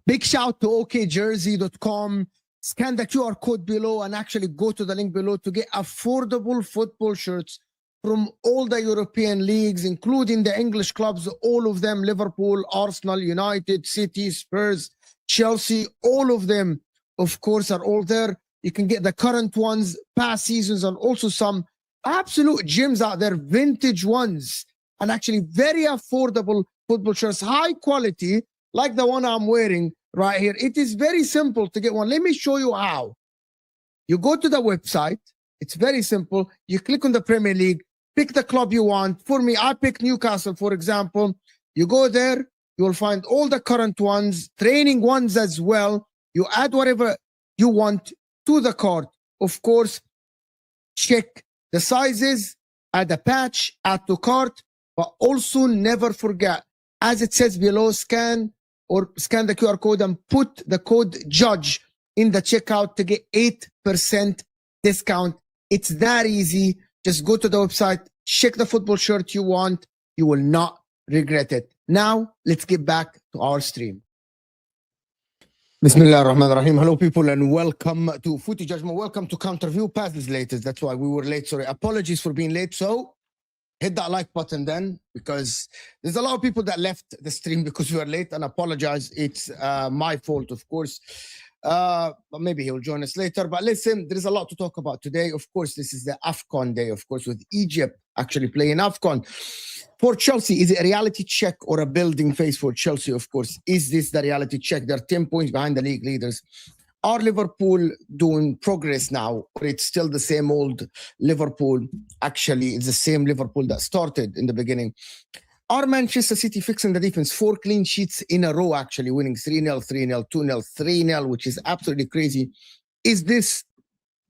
Big shout to okjersey.com. Scan the QR code below and actually go to the link below to get affordable football shirts from all the European leagues, including the English clubs, all of them, Liverpool, Arsenal, United, City, Spurs, Chelsea, all of them, of course, are all there. You can get the current ones, past seasons, and also some absolute gems out there, vintage ones, and actually very affordable football shirts, high quality, like the one I'm wearing right here. It is very simple to get one. Let me show you how. You go to the website. It's very simple. You click on the Premier League, pick the club you want. For me, I pick Newcastle, for example. You go there, you will find all the current ones, training ones as well. You add whatever you want to the cart. Of course, check the sizes, add a patch, add to cart, but also never forget, as it says below, scan the QR code and put the code JUDGE in the checkout to get 8% discount. It's that easy. Just go to the website, check the football shirt you want. You will not regret it. Now, let's get back to our stream. Bismillah ar-Rahman ar-Rahim. Hello, people, and welcome to Footy Judgment. Welcome to Counterview. Past is latest. That's why we were late. Sorry. Apologies for being late. So, hit that like button then, because there's a lot of people that left the stream because we were late, and apologize. It's my fault, of course. But maybe he'll join us later. But listen, there is a lot to talk about today. Of course, this is the AFCON day, of course, with Egypt actually playing AFCON. For Chelsea, is it a reality check or a building phase for Chelsea? Of course, is this the reality check? They're 10 points behind the league leaders. Are Liverpool doing progress now, or it's still the same old Liverpool? Actually, it's the same Liverpool that started in the beginning. Are Manchester City fixing the defense? 4 clean sheets in a row, actually winning 3-0, 3-0, 2-0, 3-0, which is absolutely crazy. Is this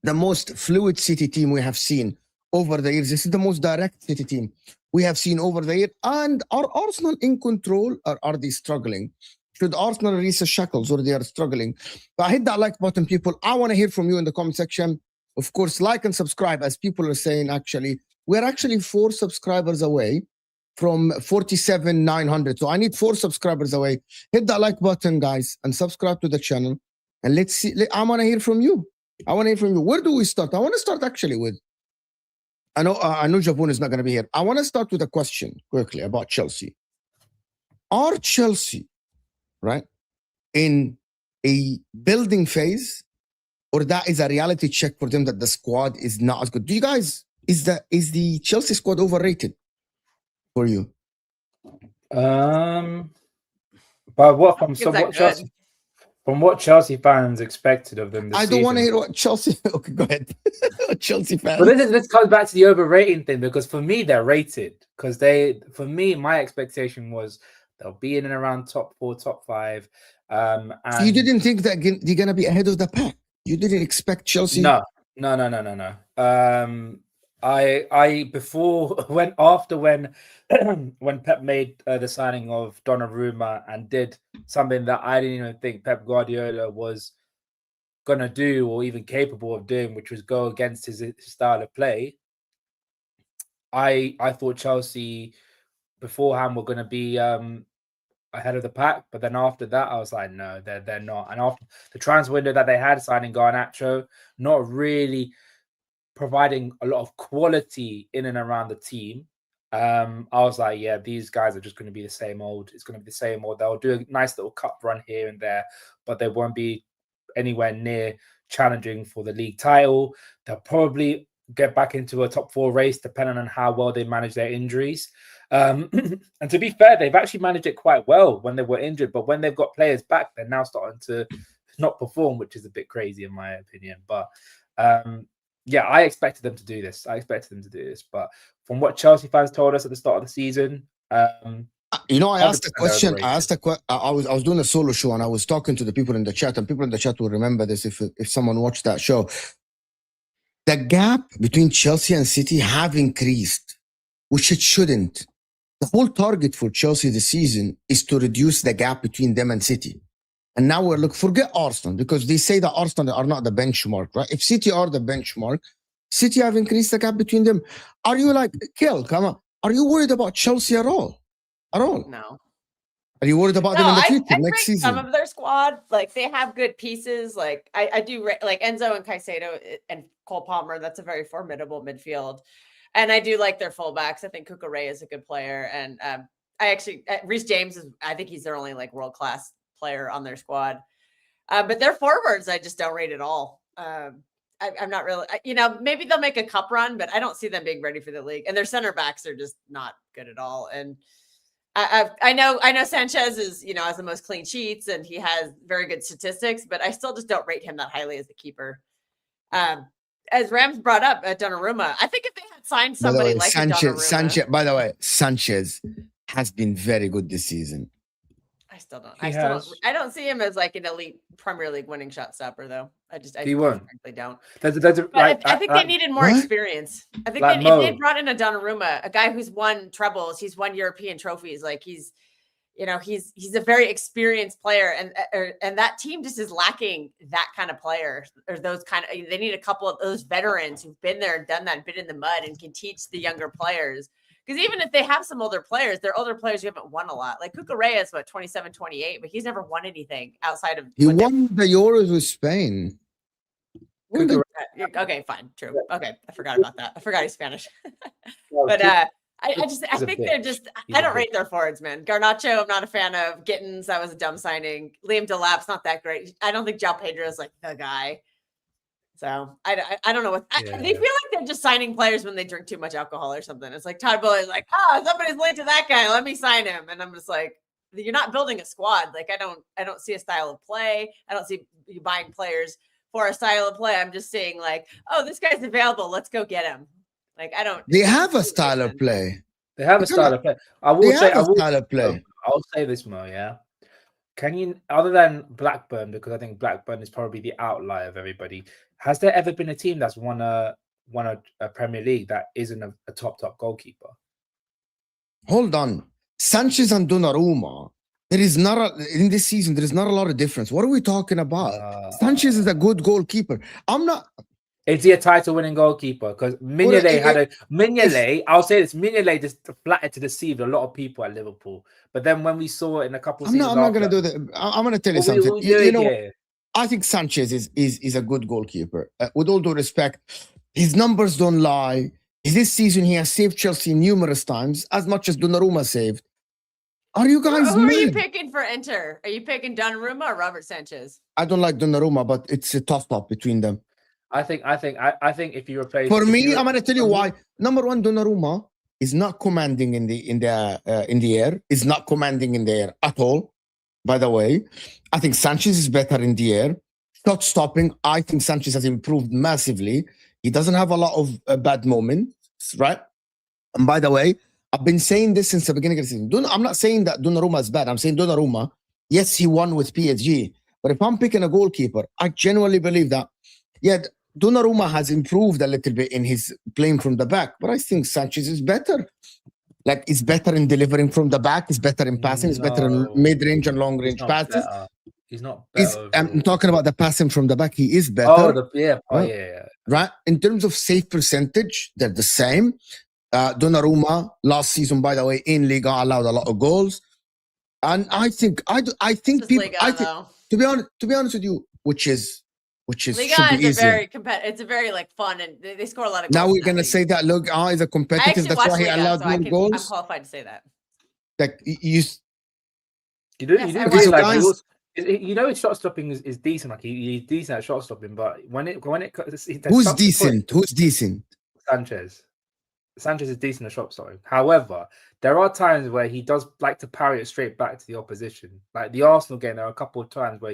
the most fluid City team we have seen over the years? This is the most direct City team we have seen over the years. And are Arsenal in control, or are they struggling? Should Arsenal release the shackles, or they are struggling? But hit that like button, people. I want to hear from you in the comment section. Of course, like and subscribe, as people are saying. Actually, we're actually 4 subscribers away from 47,900. So I need 4 subscribers away. Hit that like button, guys, and subscribe to the channel. And let's see. I want to hear from you. I want to hear from you. Where do we start? I want to start actually with, I know Jabun is not going to be here. I want to start with a question quickly about Chelsea. Are Chelsea, right, in a building phase, or that is a reality check for them that the squad is not as good? Do you guys, is the Chelsea squad overrated for you? But what from so what Chelsea? From what Chelsea fans expected of them this season. I don't want to hear what Chelsea... Okay, go ahead. Chelsea fans. But this comes back to the overrating thing, because for me, they're rated. Because for me, my expectation was they'll be in and around top 4, top 5. And you didn't think that they're going to be ahead of the pack? You didn't expect Chelsea? No. I before when Pep made the signing of Donnarumma and did something that I didn't even think Pep Guardiola was gonna do or even capable of doing, which was go against his style of play. I thought Chelsea beforehand were gonna be ahead of the pack, but then after that, I was like, no, they're not. And after the transfer window that they had, signing Garnacho, not really providing a lot of quality in and around the team. I was like, yeah, these guys are just going to be the same old. It's going to be the same old. They'll do a nice little cup run here and there, but they won't be anywhere near challenging for the league title. They'll probably get back into a top 4 race, depending on how well they manage their injuries. And to be fair, they've actually managed it quite well when they were injured, but when they've got players back, they're now starting to not perform, which is a bit crazy in my opinion. But yeah, I expected them to do this. But from what Chelsea fans told us at the start of the season, you know, I asked a question. I was doing a solo show and I was talking to the people in the chat, and people in the chat will remember this if someone watched that show. The gap between Chelsea and City have increased, which it shouldn't. The whole target for Chelsea this season is to reduce the gap between them and City. And now we're forget Arsenal, because they say that Arsenal are not the benchmark, right? If City are the benchmark, City have increased the gap between them. Are you come on? Are you worried about Chelsea at all? No. Are you worried about them in the future, next season? Some of their squad, they have good pieces. I do like Enzo and Caicedo and Cole Palmer. That's a very formidable midfield. And I do like their fullbacks. I think Cucurella is a good player. And Reece James I think he's their only world-class player on their squad. But their forwards, I just don't rate at all. I'm not really, maybe they'll make a cup run, but I don't see them being ready for the league. And their center backs are just not good at all. And I know Sanchez is, has the most clean sheets and he has very good statistics, but I still just don't rate him that highly as a keeper. As Rams brought up at Donnarumma, I think if they had signed somebody like Sanchez, by the way, Sanchez has been very good this season. I don't see him as an elite Premier League winning shot stopper, though. I frankly don't. I think they needed more experience. I think if they brought in a Donnarumma, a guy who's won trebles, he's won European trophies. He's a very experienced player, and that team just is lacking that kind of player, or those they need a couple of those veterans who've been there and done that, been in the mud, and can teach the younger players. Because even if they have some older players, they're older players who haven't won a lot. Like Cucurella is 27, 28, but he's never won anything outside of. He won the Euros with Spain. Okay, fine, true. Okay, I forgot about that. I forgot he's Spanish. But I think they're just. I don't rate their forwards, man. Garnacho, I'm not a fan of. Gittins, that was a dumb signing. Liam Delap's not that great. I don't think João Pedro's the guy. So I don't know what they feel like they're just signing players when they drink too much alcohol or something. It's like Todd Bowley's somebody's linked to that guy. Let me sign him. And I'm just you're not building a squad. I don't see a style of play. I don't see you buying players for a style of play. I'm just saying this guy's available. Let's go get him. They have a style of play. They have a style of play. I will play. I'll say this, Mo. Yeah. Can you, other than Blackburn, because I think Blackburn is probably the outlier of everybody, has there ever been a team that's won a Premier League that isn't a top goalkeeper? Hold on. Sanchez and Donnarumma, in this season, there is not a lot of difference. What are we talking about? Sanchez is a good goalkeeper. Is he a title-winning goalkeeper? Because Mignolet, I'll say this, Mignolet just flattered to deceive a lot of people at Liverpool. But then when we saw it in a couple of seasons, I'm not going to do that. I'm going to tell you something. I think Sanchez is a good goalkeeper. With all due respect, his numbers don't lie. This season, he has saved Chelsea numerous times, as much as Donnarumma saved. Are you guys Who are you picking for Inter? Are you picking Donnarumma or Robert Sanchez? I don't like Donnarumma, but it's a toss-up between them. I think if you replace, I'm going to tell you why. Number one, Donnarumma is not commanding in the air. Is not commanding in the air at all. by the way. I think Sanchez is better in the air. Shot stopping, I think Sanchez has improved massively. He doesn't have a lot of bad moments, right? And by the way, I've been saying this since the beginning of the season. I'm not saying that Donnarumma is bad. I'm saying Donnarumma, yes, he won with PSG. But if I'm picking a goalkeeper, I genuinely believe that, yeah, Donnarumma has improved a little bit in his playing from the back. But I think Sanchez is better. Like, he's better in delivering from the back. He's better in passing. He's better in mid-range and long-range passes. He's not better. I'm talking about the passing from the back. He is better. Oh, yeah. Right? In terms of save percentage, they're the same. Donnarumma last season, by the way, in Liga allowed a lot of goals, and I think people. Liga, I think, to be honest with you, which is Liga is it's a very like fun, and they score a lot of goals. Now we're gonna say that Liga is a competitive. That's why he allowed more goals. I'm qualified to say that. Like you do yes, like you know his shot stopping is decent. Like he's decent at shot stopping, but when it who's decent? Who's decent? Sanchez is decent at shot stopping. However, there are times where he does like to parry it straight back to the opposition. Like the Arsenal game, there are a couple of times where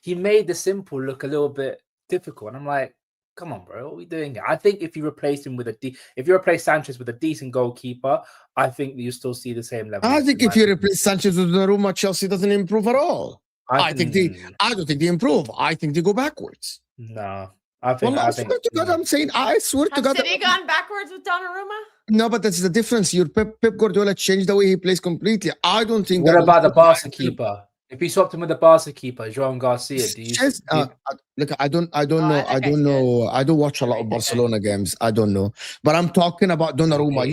he made the simple look a little bit difficult, and I'm like, come on, bro, what are we doing here? I think if you replace him with if you replace Sanchez with a decent goalkeeper, I think you still see the same level. I think if you replace Sanchez with Donnarumma, Chelsea doesn't improve at all. I don't think they improve. I think they go backwards. No. I swear to God, I'm saying, I swear to God. Has City gone backwards with Donnarumma? No, but that's the difference. Your Pep Guardiola changed the way he plays completely. I don't think. What about the Barca keeper? If you swapped him with the Barca keeper, João Garcia, look, I don't know. I don't know. I don't watch a lot of Barcelona games. I don't know. But I'm talking about Donnarumma.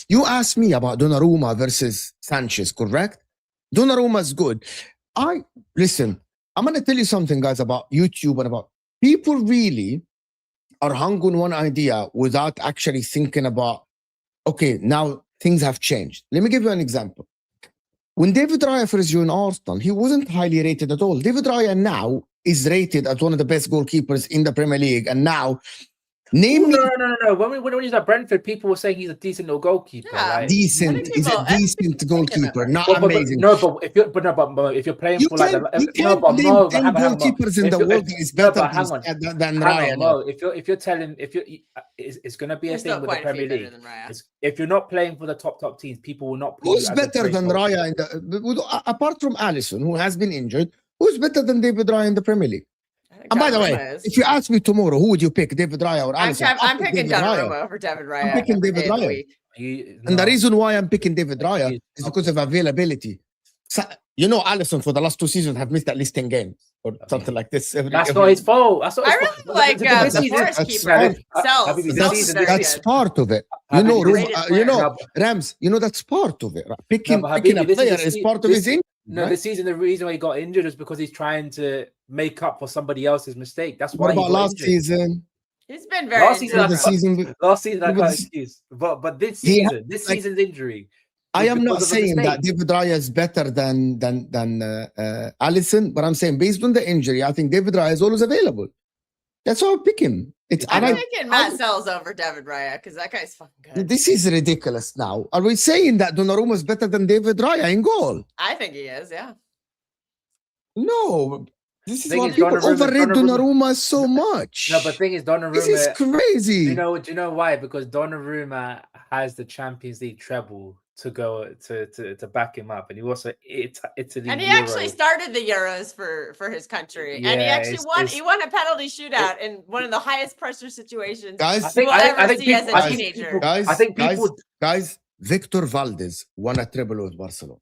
You asked me about Donnarumma versus Sanchez, correct? Donnarumma is good. Listen, I'm gonna tell you something, guys, about YouTube and about people really are hung on one idea without actually thinking about, okay, now things have changed. Let me give you an example. When David Raya first joined Arsenal, he wasn't highly rated at all. David Raya now is rated as one of the best goalkeepers in the Premier League. And now, No. When he was at Brentford, people were saying he's a decent little goalkeeper. Yeah, like, decent. He's a decent goalkeeper, not amazing. But if you're playing for goalkeepers in the world is better than Raya. It's going to be a thing with the Premier League. If you're not playing for the top teams, people will not. Who's better than Raya apart from Alisson, who has been injured? Who's better than David Raya in the Premier League? And by the way, if you ask me tomorrow, who would you pick, David Raya or Alisson? I'm picking Donnarumma over David Raya. I'm picking David Raya. And the reason why I'm picking David Raya is because of availability. So, you know, Alisson for the last 2 seasons have missed at least 10 games or something like this. That's not his fault. I really like Forest keeper. That's part of it. Rams, that's part of it. Right? Picking a player is part of his injury. No, right? This season, the reason why he got injured is because he's trying to make up for somebody else's mistake. That's why. What about last season? He's been very last season I got excuse, but this season's injury. I am not saying that David Raya is better than Alisson, but I'm saying based on the injury, I think David Raya is always available. That's why I pick him. I'm picking Matt Sells over David Raya because that guy's fucking good. This is ridiculous now. Are we saying that Donnarumma is better than David Raya in goal? I think he is, yeah. No. This is why people overrate Donnarumma so much. No, but the thing is, Donnarumma... This is crazy. Do you know why? Because Donnarumma has the Champions League treble to go to back him up, and he also Italy. And he actually started the Euros for his country, and he actually won. He won a penalty shootout in one of the highest pressure situations guys. I think as a teenager. Guys, Victor Valdez won a treble with Barcelona.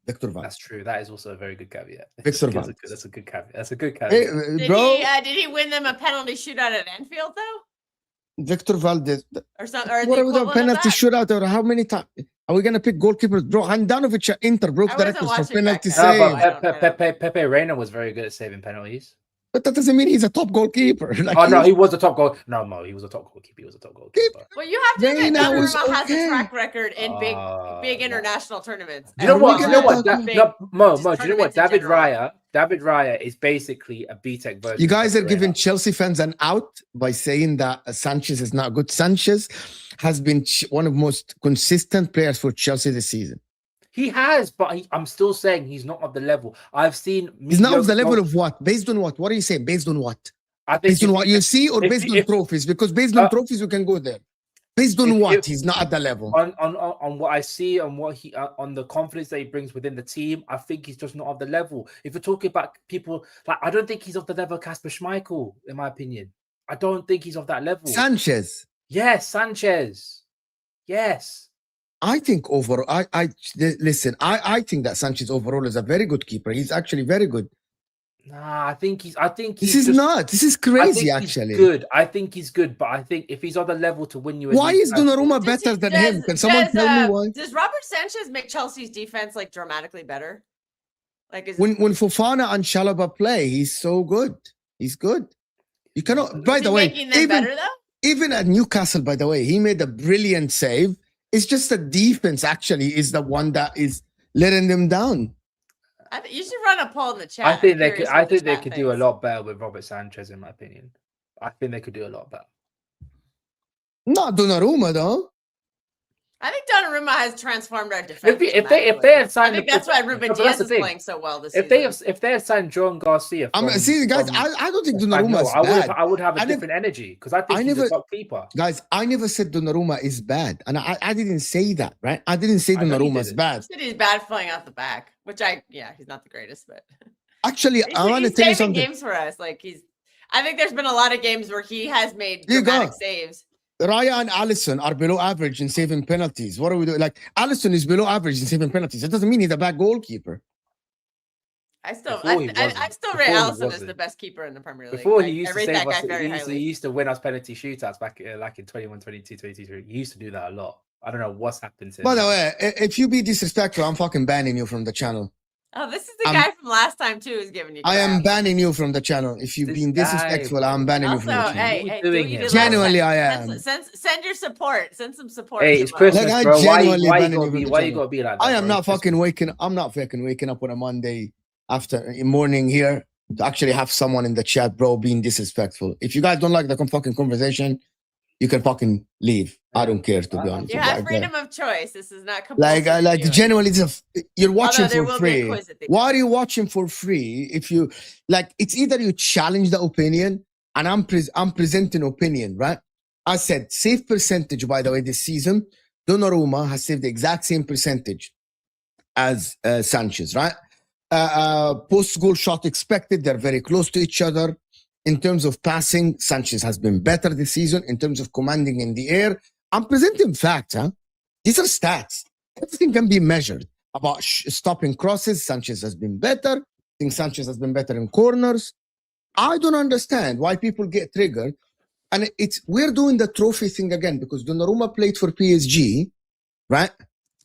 Victor Valdez. That's true. That is also a very good caveat. Victor Valdez. That's a good caveat. That's a good caveat. Did he win them a penalty shootout at Anfield though? Victor Valdez. Or something. Or what about penalty shootout? Or how many times? Are we gonna pick goalkeepers? Bro, Handanovic at Inter broke the record for penalty save. Pepe Reina was very good at saving penalties. But that doesn't mean he's a top goalkeeper. He was a top goal. No, he was a top goalkeeper. He was a top goalkeeper. Well, you have to admit Donnarumma has a track record in big international tournaments. You know what? Do you know what? David Raya is basically a B-Tech version. You guys are giving Chelsea fans an out by saying that Sanchez is not good. Sanchez has been one of the most consistent players for Chelsea this season. He has, but I'm still saying he's not of the level. I've seen. He's not of the level mediocre- of what? Based on what? What are you saying? Based on what? I think Based on what you see, or if based you- on if- trophies? Because based on trophies, we can go there. Based on what? He's not at the level. On what I see and what he on the confidence that he brings within the team, I think he's just not of the level. If you're talking about people like, I don't think he's of the level of Kasper Schmeichel, in my opinion. I don't think he's of that level. Sanchez. Yes, Sanchez. Yes. I think overall, listen. I think that Sanchez overall is a very good keeper. He's actually very good. Nah, I think he's. This is not. This is crazy. Actually, good. I think he's good, but I think if he's on the level to win you, why is Donnromma better than him? Can someone tell me why? Does Robert Sanchez make Chelsea's defense like dramatically better? Like when Fofana and Chalobah play, he's so good. He's good. You cannot. By the way, better though. Even at Newcastle, by the way, he made a brilliant save. It's just the defense actually is the one that is letting them down. You should run a poll in the chat. I think they could. I think they could do a lot better with Robert Sanchez, in my opinion. I think they could do a lot better. Not Donnarumma though. I think Donnarumma has transformed our defense. If they had signed, I think that's why Ruben Diaz is playing so well this season. If they had signed John Garcia, see, guys, I don't think Donnarumma is bad. I would have a different energy because I think he's a top keeper. Guys, I never said Donnarumma is bad, and I didn't say that, right? I didn't say Donnarumma is bad. I said he's bad playing out the back, which he's not the greatest, but actually, I want to tell you something. Games for us, like I think there's been a lot of games where he has made dramatic saves. Raya and Alisson are below average in saving penalties. What are we doing? Like, Alisson is below average in saving penalties. It doesn't mean he's a bad goalkeeper. I still rate Alisson as the best keeper in the Premier League. Before he used to save us, he used to win us penalty shootouts back like in 21, 22, 23. He used to do that a lot. I don't know what's happened since. By the way, if you be disrespectful, I'm fucking banning you from the channel. Oh, this is the guy from last time too who's giving you crap. I am banning you from the channel. If you've been disrespectful, I'm banning you from the channel. Genuinely, I am. Send your support. Send some support. Hey, it's Christmas, bro. Why you gotta be like that? I am not fucking waking. I'm not fucking waking up on a Monday morning here to actually have someone in the chat, bro, being disrespectful. If you guys don't like the fucking conversation, you can fucking leave. I don't care, to be honest. You have freedom of choice. This is not compulsory. Like genuinely, you're watching for free. Why are you watching for free? If you like, it's either you challenge the opinion, and I'm presenting opinion, right? I said save percentage. By the way, this season, Donnarumma has saved the exact same percentage as Sanchez, right? Post goal shot expected, they're very close to each other. In terms of passing, Sanchez has been better this season. In terms of commanding in the air, I'm presenting facts. These are stats. Everything can be measured. About stopping crosses, Sanchez has been better. I think Sanchez has been better in corners. I don't understand why people get triggered. And we're doing the trophy thing again because Donnarumma played for PSG, right?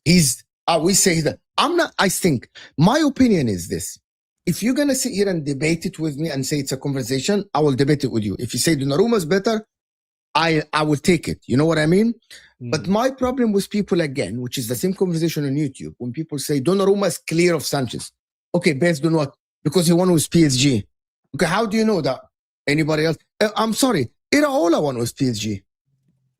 We say that. I think my opinion is this. If you're going to sit here and debate it with me and say it's a conversation, I will debate it with you. If you say Donnarumma is better, I will take it. You know what I mean? But my problem with people, again, which is the same conversation on YouTube, when people say Donnarumma is clear of Sanchez. Okay, based on what? Because he won with PSG. Okay, how do you know that? Anybody else? I'm sorry. Iraola won with PSG.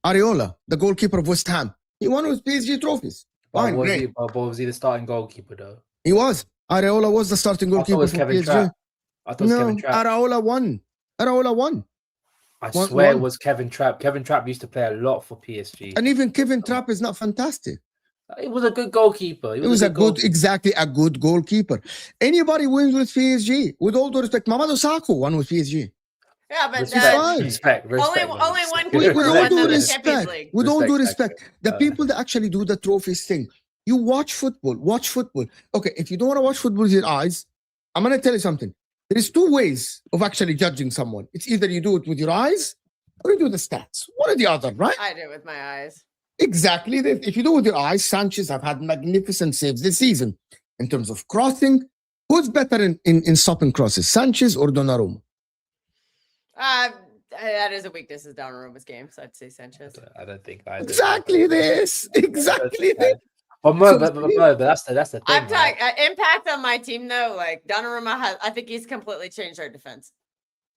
Areola, the goalkeeper of West Ham. He won with PSG trophies. Fine, great. Was he the starting goalkeeper, though? He was. Areola was the starting goalkeeper for PSG. I thought it was Kevin Trapp. Areola won. I swear it was Kevin Trapp. Kevin Trapp used to play a lot for PSG. And even Kevin Trapp is not fantastic. It was a good goalkeeper. It was a good goalkeeper. Anybody wins with PSG. With all due respect, Mamadou Sakho won with PSG. Yeah, but respect. Only one with all due respect. League. With all due respect, the people that actually do the trophies thing, you watch football. Okay, if you don't want to watch football with your eyes, I'm going to tell you something. There is two ways of actually judging someone. It's either you do it with your eyes or you do the stats. One or the other, right? I do it with my eyes. Exactly. If you do it with your eyes, Sanchez have had magnificent saves this season. In terms of crossing, who's better in stopping crosses, Sanchez or Donnarumma? That is a weakness of Donnarumma's game, so I'd say Sanchez. I don't think Exactly this. But that's the thing. I'm talking impact on my team though. Like Donnarumma I think he's completely changed our defense,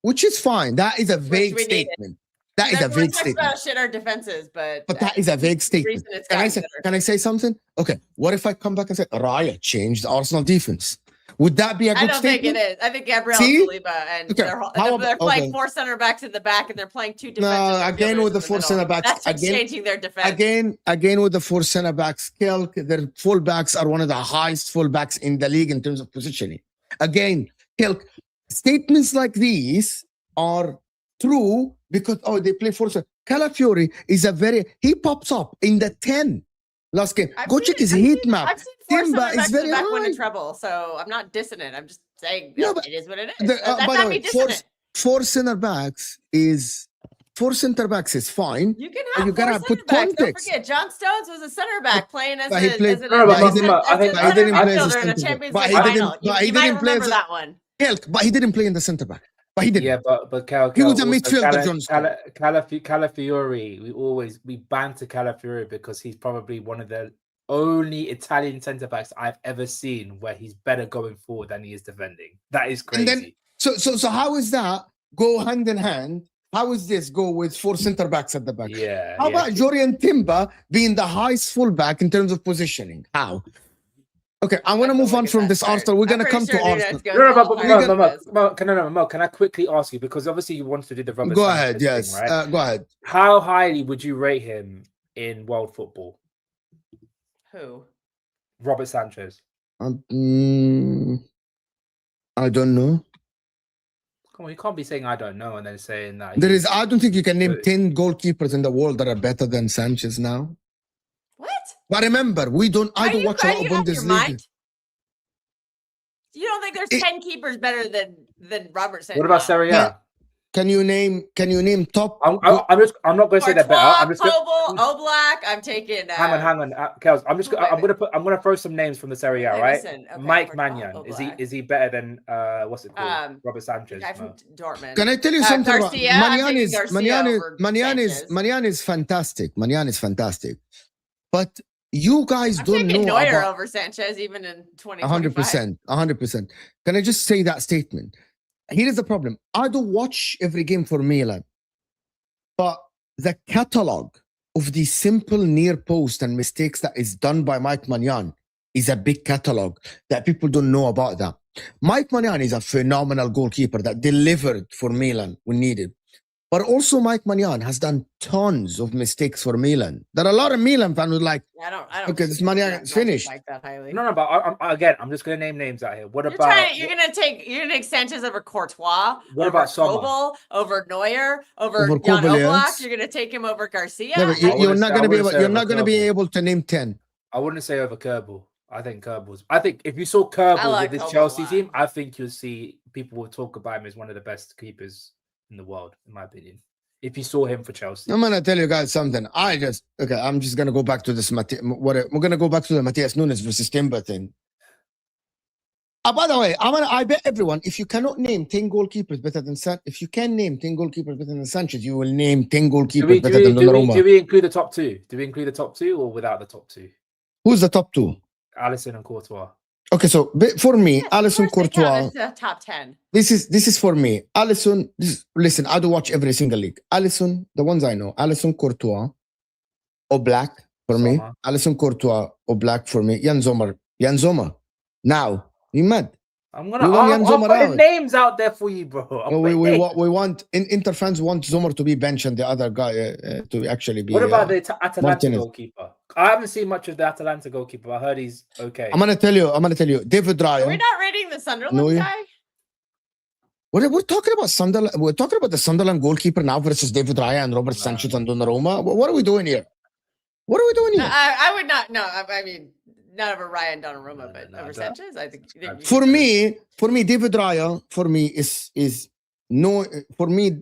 which is fine. That is a vague statement. That is a Everyone vague talks statement. about shit our defenses, but That is a vague statement. reason it's Can I gotten say? better. Can I say something? Okay. What if I come back and say Raya changed the Arsenal defense? Would that be a good I don't statement? think it is. I think Gabriel See? Saliba and Okay, they're how about- playing okay. 4 center backs in the back and they're playing 2 No, defensive again midfielders with the in 4 middle. center backs. That's what's changing their defense. Again with the 4 center backs. Kilk, their fullbacks are one of the highest fullbacks in the league in terms of positioning. Again, Kilk, statements like these are true because they play 4 center. Calafiori is he pops up in the 10 last game. Go check his heat map. I've seen 4 Timber center backs is very in the back winning high. treble, so I'm not dissing it. I'm just saying No, but it is what it is. by That's the not way, me dissing it. 4 center backs is fine. You can But have you gotta 4 put center backs. Don't context. forget, John Stones was a center back playing as But he played- as an No, but as he a didn't- I think- center he didn't play as a midfielder in a center back. Champions But League he final. didn't- but he You might didn't play remember as a- that one. Kilk, but he didn't play in the center back. But he didn't. Yeah, but He was a midfielder, John Stones. Calafiori, we banter Calafiori because he's probably one of the only Italian centre backs I've ever seen where he's better going forward than he is defending. That is crazy. And then so how is that go hand in hand? How is this go with 4 center backs at the back? yeah. How about Jorian Timber being the highest fullback in terms of positioning? How? Okay, I want to move on from this Arsenal. We're going to come to Arsenal. Mo, can I quickly ask you, because obviously you want to do the Robert Go Sanchez ahead, yes. thing, right? Go ahead. How highly would you rate him in world football? Who? Robert Sanchez. I don't know. Come on, you can't be saying I don't know and then saying that. I don't think you can name 10 goalkeepers in the world that are better than Sanchez now. What? But remember, I don't watch a lot of Bundesliga. You don't think there's 10 keepers better than Robert Sanchez? What about Serie A? Can you name top? I'm not going to say that better. I'm just Kobel, Oblak. I'm taking. Hang on, Kels. I'm gonna throw some names from the Serie A, right? Listen, okay, Mike Courtois, Maignan. Oblak. Is he better than what's it called? Robert Sanchez. The guy from Dortmund. Can I tell you something Garcia, about Maignan is fantastic. Maignan is fantastic. But you guys don't know Neuer about over Sanchez even in 2025. 100%. Can I just say that statement? Here is the problem. I don't watch every game for Milan, but the catalog of the simple near post and mistakes that is done by Mike Maignan is a big catalog that people don't know about that. Mike Maignan is a phenomenal goalkeeper that delivered for Milan when needed. But also Mike Maignan has done tons of mistakes for Milan. There are a lot of Milan fans who like, I don't okay, this Maignan is finished. Like that highly. No, but I'm just going to name names out here. What You're about? you're gonna take Sanchez over Courtois. What over about Sommer? Kobel, over Neuer, over Over Jan Kobel, Oblak? yes. You're gonna take him over Garcia. Yeah, but you're not going to be able to name 10. I wouldn't say over Kerbal. I think if you saw Kerbal like with this Kerbal Chelsea a lot. team, I think you'll see people will talk about him as one of the best keepers in the world, in my opinion. If you saw him for Chelsea, I'm gonna tell you guys something. I'm just gonna go back to this. We're gonna go back to the Matthias Nunes versus Timber thing. By the way, I bet everyone, if you cannot name 10 goalkeepers better than if you can name 10 goalkeepers better than Sanchez, you will name 10 goalkeepers better than Donnromma. Do we include the top 2? Do we include the top 2 or without the top 2? Who's the top 2? Alisson and Courtois. Okay, so for me, Alisson, Courtois. The top 10. This is for me. Alisson. Listen, I do watch every single league. Alisson, the ones I know. Alisson, Courtois, Oblak for me. Alisson, Courtois, Oblak for me. Jan Sommer. Now, you mad? I'm gonna put his names out there for you, bro. We want Inter fans want Sommer to be benched and the other guy to actually be. What about the Atalanta Martinez goalkeeper? I haven't seen much of the Atalanta goalkeeper. I heard he's okay. I'm gonna tell you. David Raya. Are we not rating the Sunderland guy? We're talking about Sunderland. We're talking about the Sunderland goalkeeper now versus David Raya and Robert Sanchez and Donnarumma. What are we doing here? I would not. No, I mean, not over Ryan Donnarumma, but over Sanchez. I think. For me, David Raya.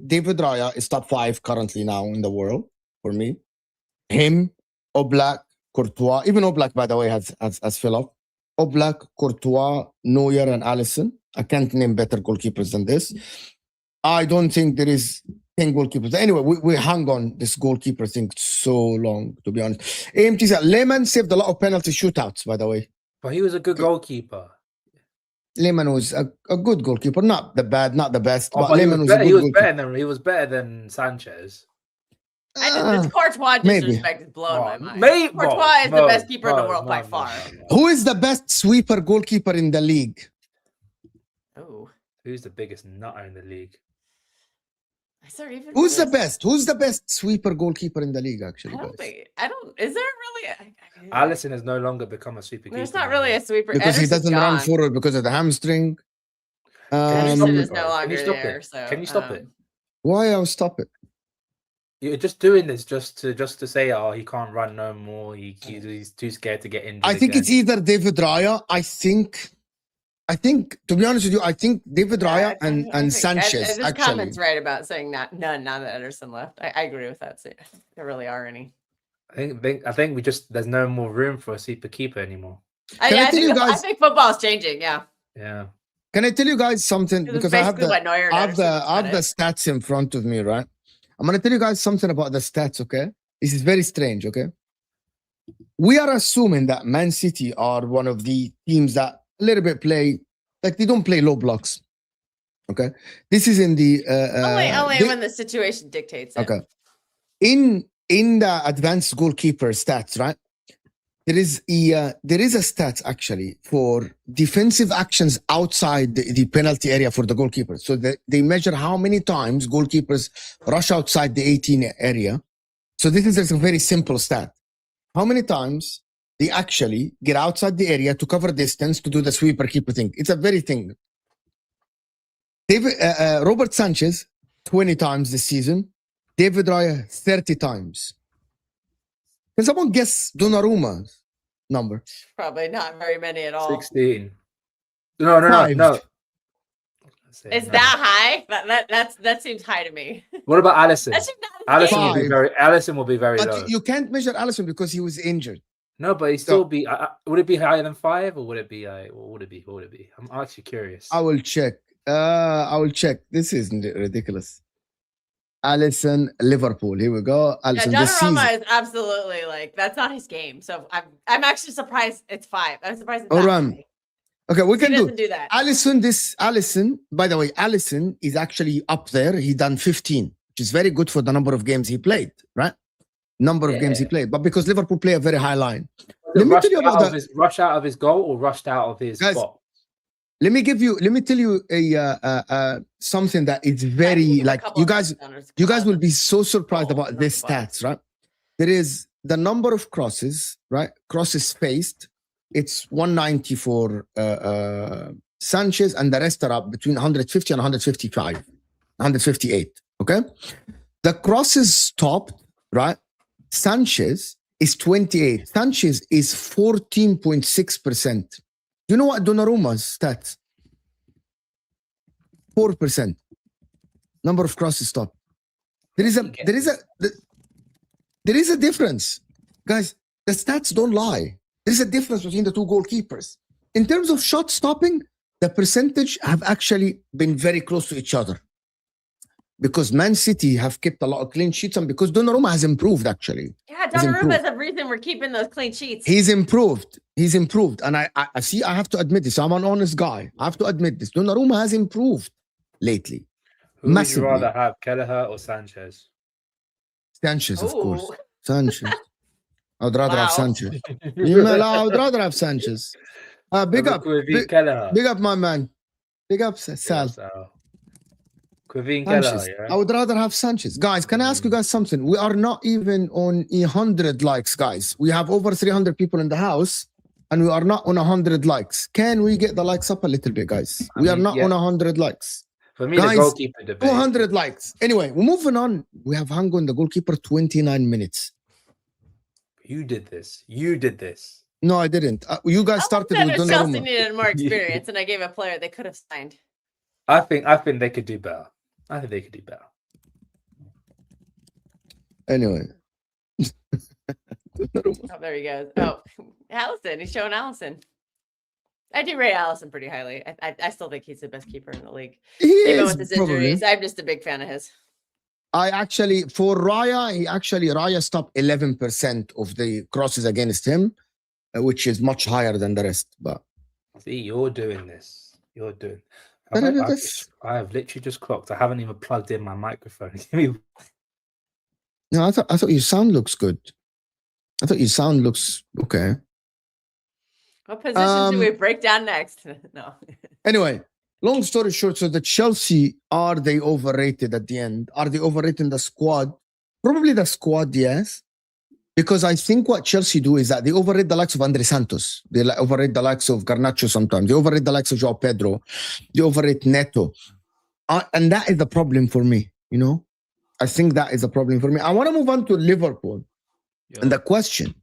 David Raya is top 5 currently now in the world. For me, him, Oblak, Courtois. Even Oblak, by the way, has fill up. Oblak, Courtois, Neuer, and Alisson. I can't name better goalkeepers than this. I don't think there is 10 goalkeepers. Anyway, we hung on this goalkeeper thing so long, to be honest. AMT said Lehmann saved a lot of penalty shootouts, by the way. But he was a good goalkeeper. Lehmann was a good goalkeeper. Not the best, but he Lehmann was a good goalkeeper. He was better than Sanchez. This Courtois maybe. disrespect is blowing my mind. Mate, Courtois is the best keeper in the world by far. Who is the best sweeper goalkeeper in the league? Oh, Who's the biggest nutter in the league? is there even? Who's the this? best? Who's the best sweeper goalkeeper in the league? Actually, I don't guys, think. I don't. Is there really? Allison has no longer become a super There's keeper. not really a sweeper because he Ederson's doesn't run gone. forward because of the hamstring. Ederson is bro? no Can longer you stop there. it? So Can you stop it? Why I'll stop it? You're just doing this just to say, oh, he can't run no more. He's too scared to get injured. I think it's either David Raya. I think, to be honest with you, I think David Raya I and think Sanchez this actually. comment's right about saying that none now that Ederson left. I agree with that. So there really are any. I think we just there's no more room for a super keeper anymore. I tell you guys- I think football's changing. Yeah. Yeah. Can I tell you guys something? It's Because I have basically what Neuer and I have the Ederson I have the did. stats in front of me, right? I'm gonna tell you guys something about the stats. Okay, this is very strange. Okay, we are assuming that Man City are one of the teams that a little bit play like they don't play low blocks. Okay, this is in the Only when the situation dictates it. okay. In the advanced goalkeeper stats, right? There is a stats actually for defensive actions outside the penalty area for the goalkeeper. So they measure how many times goalkeepers rush outside the 18 area. So this is a very simple stat. How many times they actually get outside the area to cover distance to do the sweeper keeper thing? It's a very thing. Robert Sanchez 20 times this season. David Raya 30 times. Can someone guess Donnarumma's number? Probably not very many at all. 16. No. Is that high? That seems high to me. What about Allison? That seems not Allison high. will be very low. But you can't measure Allison because he was injured. No, but he still be. Would it be higher than 5, or would it be? What would it be? What would it be? I'm actually curious. I will check. This isn't ridiculous. Allison, Liverpool. Here we go. Allison, Yeah, this season. Donnarumma is absolutely that's not his game. So I'm actually surprised it's 5. I'm surprised it's All that right. high. Okay, we He can doesn't do that. Allison, by the way, Allison is actually up there. He done 15, which is very good for the number of games he played, right? Number of games he played. But because Liverpool play a very high line. Let me tell you about rush out of his goal or rushed out of his spot. Let me tell you a something that is very like you guys will be so surprised about this stats, right? There is the number of crosses, right? Crosses faced. It's 190 for Sanchez, and the rest are up between 150 and 155, 158. Okay, the crosses stopped, right? Sanchez is 28. Sanchez is 14.6%. You know what Donnarumma's stats? 4%. Number of crosses stopped. There is a difference, guys. The stats don't lie. There is a difference between the two goalkeepers. In terms of shot stopping, the percentage have actually been very close to each other. Because Man City have kept a lot of clean sheets, and because Donnarumma has improved actually. Yeah, Donnarumma is the reason we're keeping those clean sheets. He's improved, and I see. I have to admit this. I'm an honest guy. I have to admit this. Donnarumma has improved lately. Who would massively. you rather have, Kelleher or Sanchez? Sanchez, of course. Ooh. Sanchez. I'd rather have Wow. Sanchez. I would rather have Sanchez. Big up my man. Big up Sal. Quivin Sanchez. Kelleher, yeah? I would rather have Sanchez. Guys, can I ask you guys something? We are not even on 100 likes, guys. We have over 300 people in the house, and we are not on 100 likes. Can we get the likes up a little bit, guys? We are not on 100 likes. For me, guys, the goalkeeper debate. 200 likes. Anyway, we're moving on. We have hung on the goalkeeper 29 minutes. You did this. You did this. No, I didn't. You guys started with Chelsea Donnarumma. needed more experience, and I gave a player they could have signed. I think they could do better. I think they could do better. Anyway. Oh, there he goes. Oh, Allison. He's showing Allison. I do rate Allison pretty highly. I still think he's the best keeper in the league. He Even is, with his probably. injuries, I'm just a big fan of his. For Raya, Raya stopped 11% of the crosses against him, which is much higher than the rest. But see, you're doing this. You're doing. I have literally just clocked. I haven't even plugged in my microphone. No, I thought your sound looks good. I thought your sound looks okay. What position do we break down next? No. Anyway, long story short, so the Chelsea, are they overrated at the end? Are they overrated in the squad? Probably the squad, yes. Because I think what Chelsea do is that they overrate the likes of Andre Santos. They overrate the likes of Garnacho sometimes. They overrate the likes of Joao Pedro. They overrate Neto. And that is the problem for me, you know? I think that is a problem for me. I want to move on to Liverpool. Yeah. And the question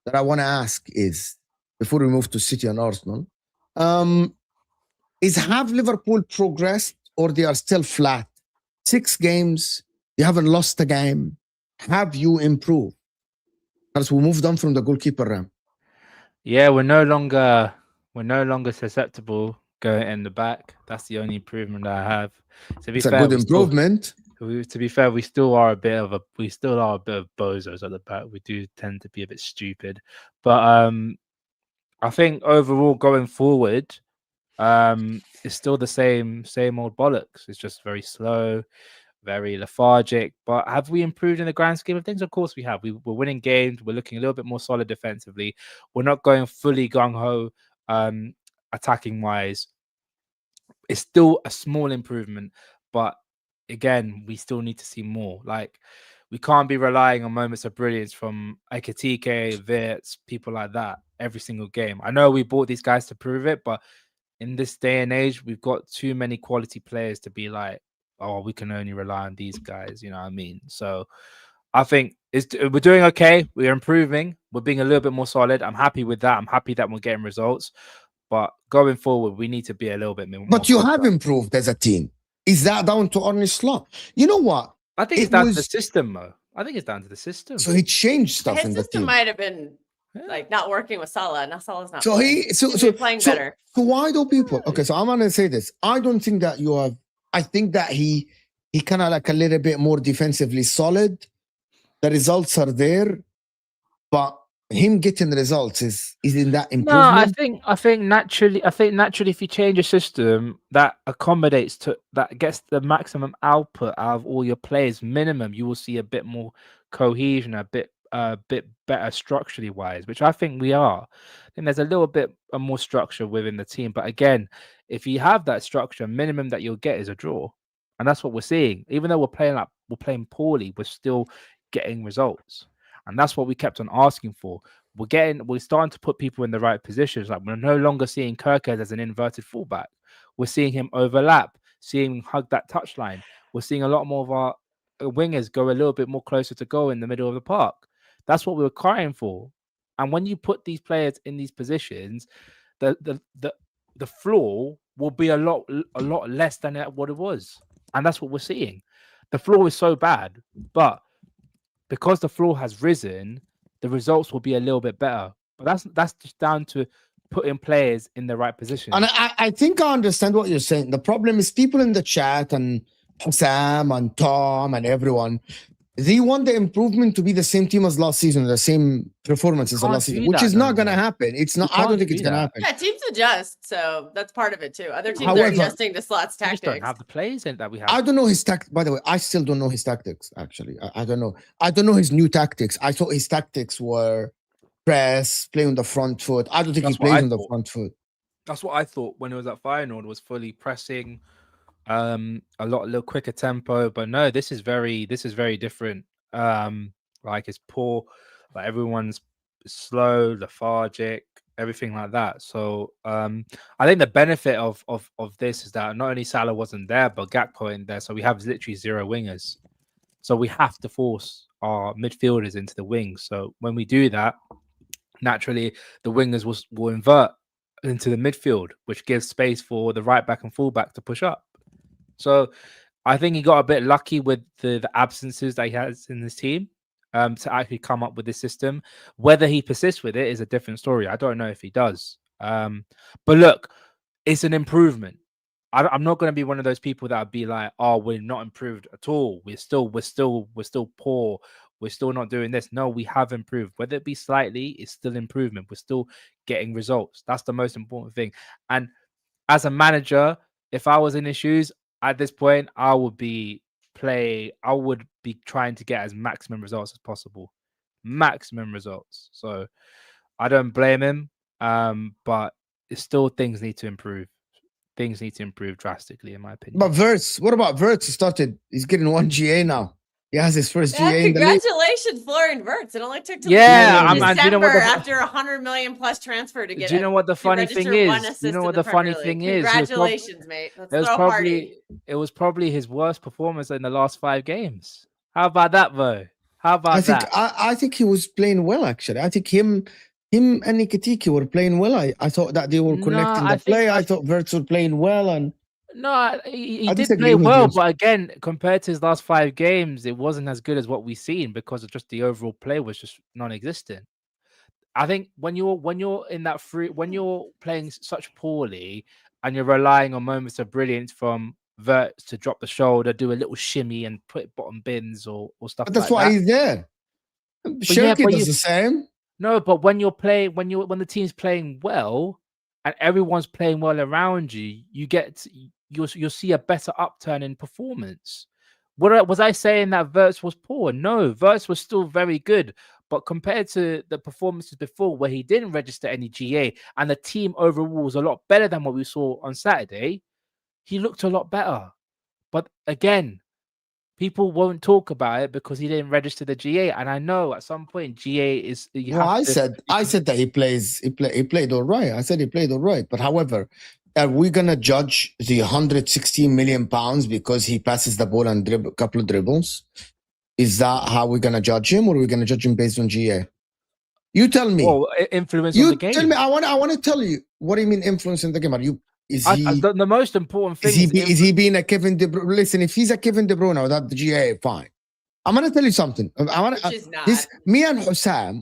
that I want to ask is, before we move to City and Arsenal, is have Liverpool progressed or they are still flat? 6 games, you haven't lost a game. Have you improved? Because we moved on from the goalkeeper, Ram. Yeah, we're no longer susceptible going in the back. That's the only improvement I have. To be It's a fair, good improvement. to be fair, we still are a bit of bozos at the back. We do tend to be a bit stupid, but I think overall going forward, it's still the same old bollocks. It's just very slow, very lethargic. But have we improved in the grand scheme of things? Of course we have. We're winning games. We're looking a little bit more solid defensively. We're not going fully gung-ho attacking wise. It's still a small improvement, but again, we still need to see more. Like, we can't be relying on moments of brilliance from Ekatike, Wirtz, people like that every single game. I know we bought these guys to prove it, but in this day and age, we've got too many quality players to be like, oh, we can only rely on these guys. You know what I mean? So I think we're doing okay. We're improving. We're being a little bit more solid. I'm happy with that. I'm happy that we're getting results. But going forward, we need to be a little bit more. But you have improved as a team. Is that down to Arne Slot? You know what? I think it's down to the system, Mo. I think it's down to the system. So he changed stuff His in the system team. might have been like not working with Salah. Now Salah's not. So playing. He's playing better. So why do people? Okay, so I'm gonna say this. I don't think that you have. I think that he kind of like a little bit more defensively solid. The results are there, but him getting results is in that improvement. No, I think naturally, if you change a system that accommodates to that gets the maximum output out of all your players, minimum, you will see a bit more cohesion, a bit better structurally wise, which I think we are. I think there's a little bit more structure within the team, but again, if you have that structure, minimum that you'll get is a draw, and that's what we're seeing. Even though we're playing poorly, we're still getting results, and that's what we kept on asking for. We're starting to put people in the right positions. Like, we're no longer seeing Kirkhead as an inverted fullback. We're seeing him overlap, seeing him hug that touchline. We're seeing a lot more of our wingers go a little bit more closer to goal in the middle of the park. That's what we were crying for. And when you put these players in these positions, the floor will be a lot less than what it was. And that's what we're seeing. The floor is so bad, but because the floor has risen, the results will be a little bit better. But that's just down to putting players in the right position. And I think I understand what you're saying. The problem is people in the chat and Sam and Tom and everyone, they want the improvement to be the same team as last season, the same performance as last season, which is not going to happen. It's not. I don't think it's going to happen. Yeah, teams adjust, so that's part of it too. Other teams are adjusting to Slot's tactics. We just don't have the players in that we have. I don't know his tactics. By the way, I still don't know his tactics. Actually, I don't know. I don't know his new tactics. I thought his tactics were press, play on the front foot. I don't think he plays on the front foot. That's what I thought when it was at Feyenoord, was fully pressing, a little quicker tempo. But no, this is very different. Like, it's poor, like everyone's slow, lethargic, everything like that. So I think the benefit of this is that not only Salah wasn't there, but Gakpo in there. So we have literally 0 wingers. So we have to force our midfielders into the wings. So when we do that, naturally the wingers will invert into the midfield, which gives space for the right back and full back to push up. So I think he got a bit lucky with the absences that he has in his team to actually come up with this system. Whether he persists with it is a different story. I don't know if he does. But look, it's an improvement. I'm not going to be one of those people that would be like, oh, we're not improved at all. We're still poor. We're still not doing this. No, we have improved. Whether it be slightly, it's still improvement. We're still getting results. That's the most important thing. And as a manager, if I was in his shoes at this point, I would be play, I would be trying to get as maximum results as possible. Maximum results. So I don't blame him. But it's still things need to improve. Things need to improve drastically, in my opinion. But Wirtz, what about Wirtz? He's getting 1 GA now. He has his first GA in the league. Congratulations, Florian Wirtz. It only took till December after 100 million plus transfer to get. Do you know what the funny thing is? You know what the funny thing is? Congratulations, mate. It was probably his worst performance in the last 5 games. How about that, though? How about that? I think he was playing well, actually. I think him and Nikitiki were playing well. I thought that they were connecting the play. I thought Wirtz were playing well, and no, he did play well, but again, compared to his last 5 games, it wasn't as good as what we've seen because of just the overall play was just non-existent. I think when you're in that when you're playing such poorly and you're relying on moments of brilliance from Wirtz to drop the shoulder, do a little shimmy, and put it bottom bins or stuff. But that's why he's there. Shirky does the same. No, but when the team's playing well and everyone's playing well around you, you'll see a better upturn in performance. Was I saying that Wirtz was poor? No, Wirtz was still very good. But compared to the performances before where he didn't register any GA and the team overall was a lot better than what we saw on Saturday, he looked a lot better. But again, people won't talk about it because he didn't register the GA. And I know at some point GA is... I said that he played all right. I said he played all right. But however, are we going to judge the 116 million pounds because he passes the ball and a couple of dribbles? Is that how we're going to judge him, or are we going to judge him based on GA? You tell me. Well, influence on the game. Tell me. I want to tell you. What do you mean influence in the game? The most important thing is he being a Kevin De Bruyne? Listen, if he's a Kevin De Bruyne without the GA, fine. I'm going to tell you something. Me and Hussam,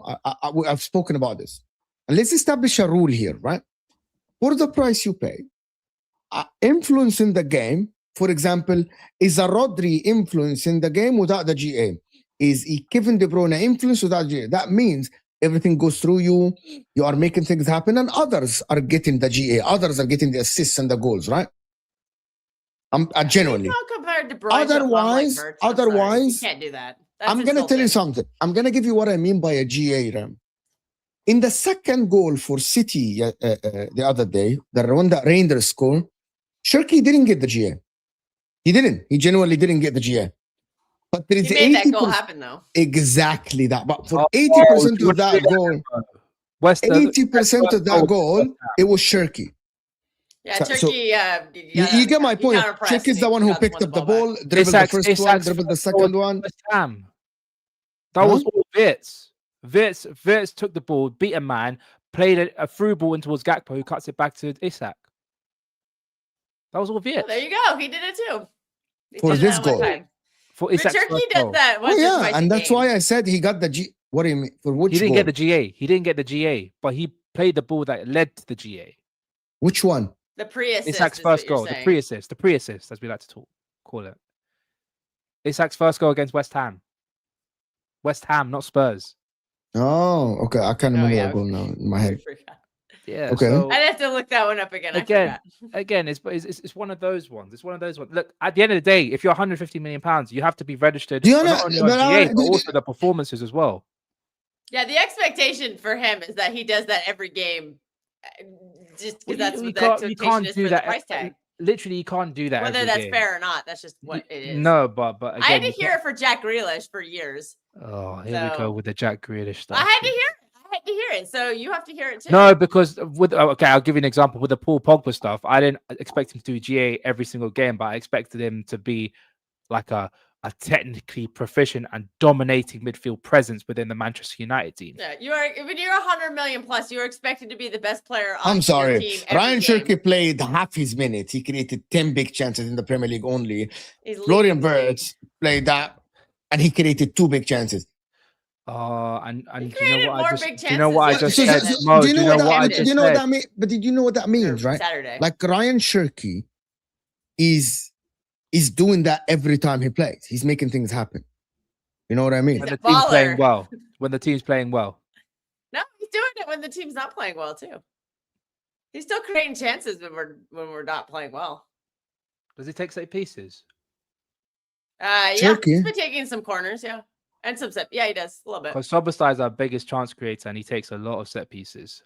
I've spoken about this. And let's establish a rule here, right? For the price you pay, influence in the game, for example, is a Rodri influence in the game without the GA? Is a Kevin De Bruyne influence without GA? That means everything goes through you. You are making things happen, and others are getting the GA. Others are getting the assists and the goals, right? Genuinely. Compared to Brian, otherwise, you can't do that. I'm going to tell you something. I'm going to give you what I mean by a GA, Ram. In the second goal for City the other day, the one that Reinders scored, Shirky didn't get the GA. He didn't. He genuinely didn't get the GA. But there is he made that goal happen, though. Exactly that. But for 80% of that goal, 80% of that goal, it was Shirky. Yeah, Turkey. You get my point. Shirky is the one who picked up the ball, dribbled the first one, dribbled the second one. That was all Wirtz. Wirtz took the ball, beat a man, played a through ball in towards Gakpo, who cuts it back to Isak. That was all Wirtz. Oh, there you go. He did it too. For this goal. For Isak's Turkey does that. And that's why I said he got the G. What do you mean? For which He didn't goal? get the GA. He didn't get the GA, but he played the ball that led to the GA. Which one? The pre-assist. Isak's first goal. The pre-assist, as we like to call it. Isak's first goal against West Ham. West Ham, not Spurs. Oh, okay. I can't remember that goal now in my head. Yeah. Okay. So, I'd have to look that one up again. Again, it's one of those ones. It's one of those ones. Look, at the end of the day, if you're 150 million pounds, you have to be reregistered not only on GA, but also the performances as well. Yeah, the expectation for him is that he does that every game. Just because that's what the expectation is for the price tag. Literally, you can't do that. Whether that's fair or not, that's just what it is. No, but again, I had to hear it for Jack Grealish for years. Oh, here we go with the Jack Grealish stuff. I had to hear it. So you have to hear it too. No, because I'll give you an example with the Paul Pogba stuff. I didn't expect him to do GA every single game, but I expected him to be like a technically proficient and dominating midfield presence within the Manchester United team. Yeah, when you're 100 million plus, you're expected to be the best player on I'm sorry. your team. Ryan Shirky played half his minutes. He created 10 big chances in the Premier League only. Florian Wirtz played that, and he created 2 big chances. And do you know what I just said? Do you know what that means? But did you know what that means, right? Saturday. Like Ryan Shirky is doing that every time he plays. He's making things happen. You know what I mean? When the team's playing well. When the team's playing well. No, he's doing it when the team's not playing well too. He's still creating chances when we're not playing well. Does he take set pieces? Yeah, Turkey. he's been taking some corners, and some set. Yeah, he does a little bit. Because Szoboszlai is our biggest chance creator, and he takes a lot of set pieces.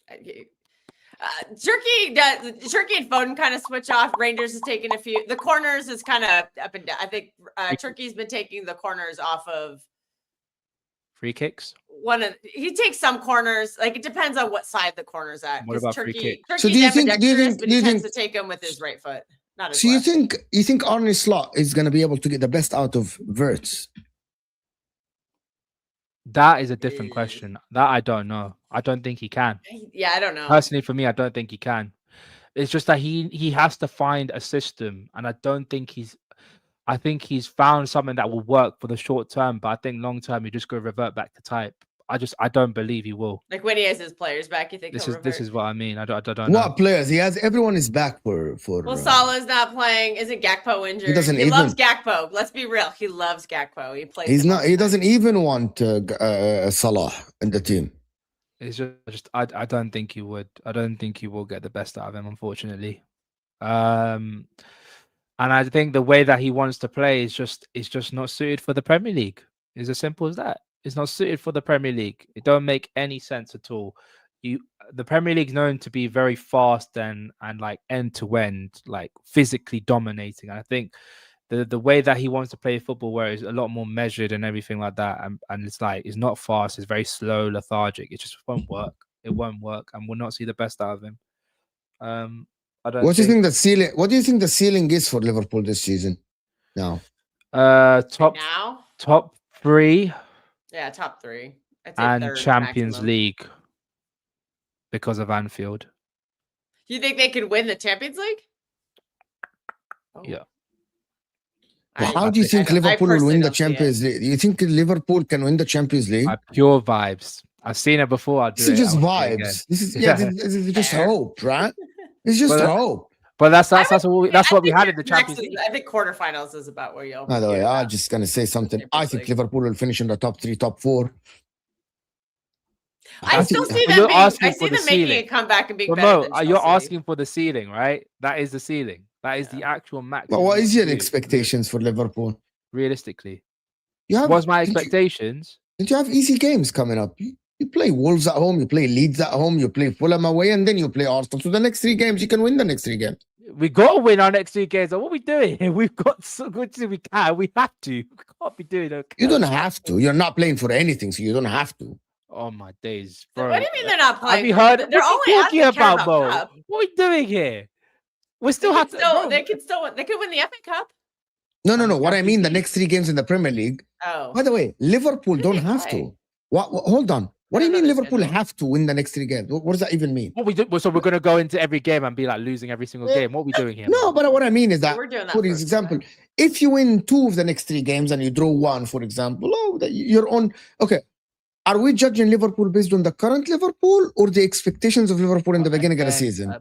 Turkey and Foden kind of switch off. Rangers is taking a few. The corners is kind of up and down. I think Turkey's been taking the corners off of free kicks. He takes some corners. Like it depends on what side the corner's at. What about free kicks? Turkey's So do you think he tends to take them with his right foot, not his So left. you think Arne Slot is going to be able to get the best out of Wirtz? That is a different question. That I don't know. I don't think he can. Yeah, I don't know. Personally, for me, I don't think he can. It's just that he has to find a system, and I don't think he's. I think he's found something that will work for the short term, but I think long term, you just go revert back to type. I don't believe he will. Like when he has his players back, you think this is what I mean. I don't know. What players he has? Everyone is back for. Well, Salah's not playing. Isn't Gakpo injured? He loves Gakpo. Let's be real. He loves Gakpo. He plays. He's not. He doesn't even want Salah in the team. It's just I don't think he would. I don't think he will get the best out of him, unfortunately. And I think the way that he wants to play is just not suited for the Premier League. It's as simple as that. It's not suited for the Premier League. It don't make any sense at all. The Premier League is known to be very fast and like end to end, like physically dominating. And I think the way that he wants to play football, where it's a lot more measured and everything like that, and it's like it's not fast, it's very slow, lethargic. It just won't work. It won't work, and we'll not see the best out of him. What do you think the ceiling? What do you think the ceiling is for Liverpool this season? Now, top 3. Yeah, top 3. I'd say and Champions maximum. League because of Anfield. You think they could win the Champions League? Oh. Yeah. Well, how do you think Liverpool will win the Champions League? You think Liverpool can win the Champions League? Pure vibes. I've seen it before. This is just vibes. This is just hope, right? It's just hope. But that's what we had in the Champions League. I think quarterfinals is about where you'll. By the way, I'm just gonna say something. I think Liverpool will finish in the top 3, top 4. I still see them. I see them making a comeback and being better than Chelsea. You're asking for the ceiling, right? That is the ceiling. That is the actual max. But what is your expectations for Liverpool? Realistically, what's my expectations? Don't you have easy games coming up? You play Wolves at home, you play Leeds at home, you play Fulham away, and then you play Arsenal. So the next 3 games, you can win the next 3 games. We got to win our next 3 games. What are we doing? We've got so good to we can. We have to. We can't be doing okay. You don't have to. You're not playing for anything, so you don't have to. Oh my days, bro! What do you mean they're not playing? Have you heard? They're only talking about, bro. Cup. What are we doing here? We still have to. They could win the FA Cup. No. What I mean, the next 3 games in the Premier League. Oh. By the way, Liverpool don't have to. What? Hold on. What do you mean Liverpool have to win the next 3 games? What does that even mean? What we do? So we're going to go into every game and be like losing every single game. What are we doing here? No, but what I mean is that, we're doing that for example, if you win 2 of the next 3 games and you draw 1, for example, you're on. Okay. Are we judging Liverpool based on the current Liverpool or the expectations of Liverpool in the beginning of the season?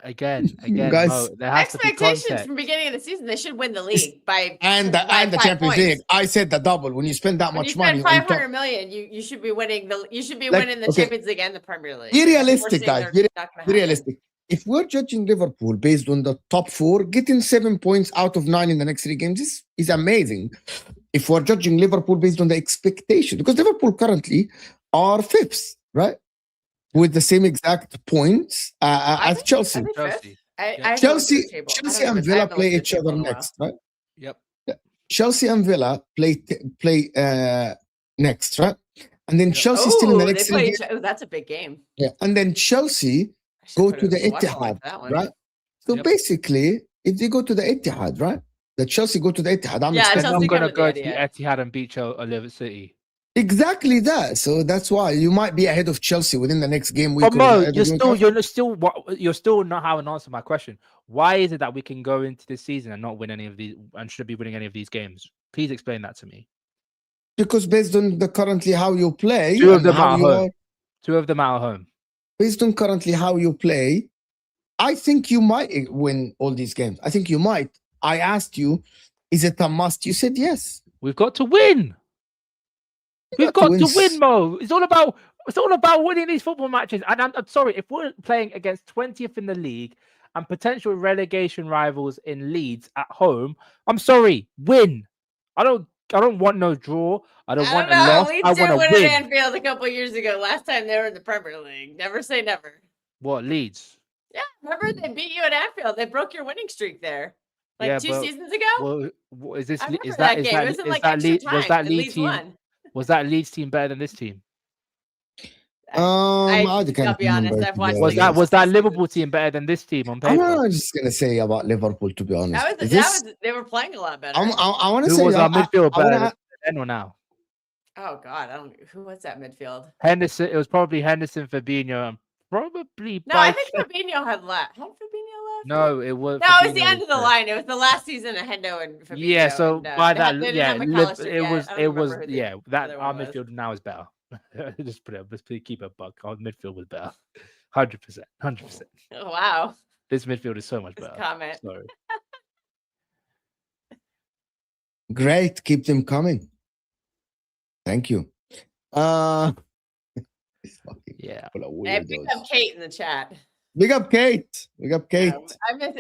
Again, guys, Mo, there has expectations to be from beginning of the season. They should win the league by and the Champions League. I said the double. When you spend that much money, 500 million, you should be winning winning the Champions League and the Premier League. Be realistic, guys. Be realistic. If we're judging Liverpool based on the top 4, getting 7 points out of 9 in the next 3 games is amazing. If we're judging Liverpool based on the expectation, because Liverpool currently are 5th, right? With the same exact points as Chelsea. Chelsea and Villa play each other next, right? Yep. Chelsea and Villa play next, right? And then Chelsea still in the next 3 games. That's a big game. Yeah, and then Chelsea go to the Etihad, right? So basically, if they go to the Etihad, right? The Chelsea go to the Etihad. I'm going to go to the Etihad and beat Liverpool City. Exactly that. So that's why you might be ahead of Chelsea within the next game week. But Mo, you're still not having answered my question. Why is it that we can go into this season and not win any of these and should be winning any of these games? Please explain that to me. Because based on the currently how you play, 2 of them at home. 2 of them at home. Based on currently how you play, I think you might win all these games. I think you might. I asked you, is it a must? You said yes. We've got to win. We've got to win, Mo. It's all about winning these football matches. And I'm sorry, if we're playing against 20th in the league and potential relegation rivals in Leeds at home. I'm sorry, win. I don't want no draw. I don't want a know. loss. Leeds I did want to win win. at Anfield a couple years ago. Last time they were in the Premier League. Never say never. What, Leeds? Yeah, remember they beat you at Anfield. They broke your winning streak there, like Yeah, 2 but seasons ago. is this I remember is that that game. It was in like that extra Leeds time, and Leeds won. was that Leeds team better than this team? I I'll can't be honest. remember. I've To be watched Was the that games honest. was that this Liverpool season. team better than this team on I'm paper? not just gonna say about Liverpool. To be honest, They were playing a lot better. I want to Who say was our midfield I better wanna, then or now? Oh God, I don't. Who was that midfield? Henderson. It was probably Henderson, Fabinho, and probably No, I think Fabinho had left. Had Fabinho left? No, it was. No, it was the end of the line. It was the last season of Hendo and Fabinho. Yeah, so and, by they that, didn't yeah, have McAllister yet. it was, yeah. That other our one was. midfield now is better. Just put it. Let's keep it a buck. Our midfield was better, 100%, 100%. Oh, wow. This midfield is so much This better. comment. Sorry. great. Keep them coming. Thank you. Yeah. Hey, pick up Kate in the chat. Big up Kate. Big up Kate.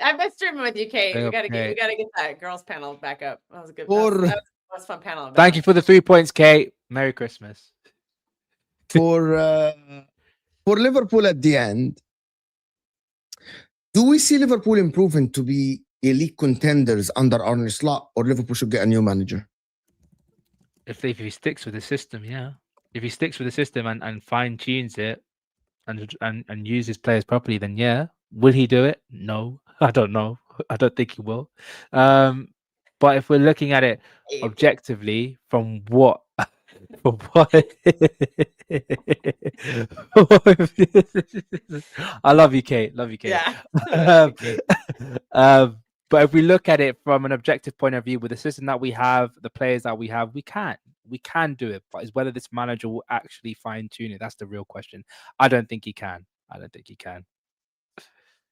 I miss streaming with you, Kate. Big We up gotta Kate. get that girls panel back up. That was a good. For- that was a fun panel. Thank you for the 3 points, Kate. Merry Christmas. For Liverpool at the end, do we see Liverpool improving to be elite contenders under Arne Slot, or Liverpool should get a new manager? If he sticks with the system, yeah. If he sticks with the system and fine tunes it and uses players properly, then yeah. Will he do it? No, I don't know. I don't think he will. But if we're looking at it objectively, from what I love you, Kate. Love you, Kate. Yeah. But if we look at it from an objective point of view, with the system that we have, the players that we have, we can do it. But it's whether this manager will actually fine tune it. That's the real question. I don't think he can.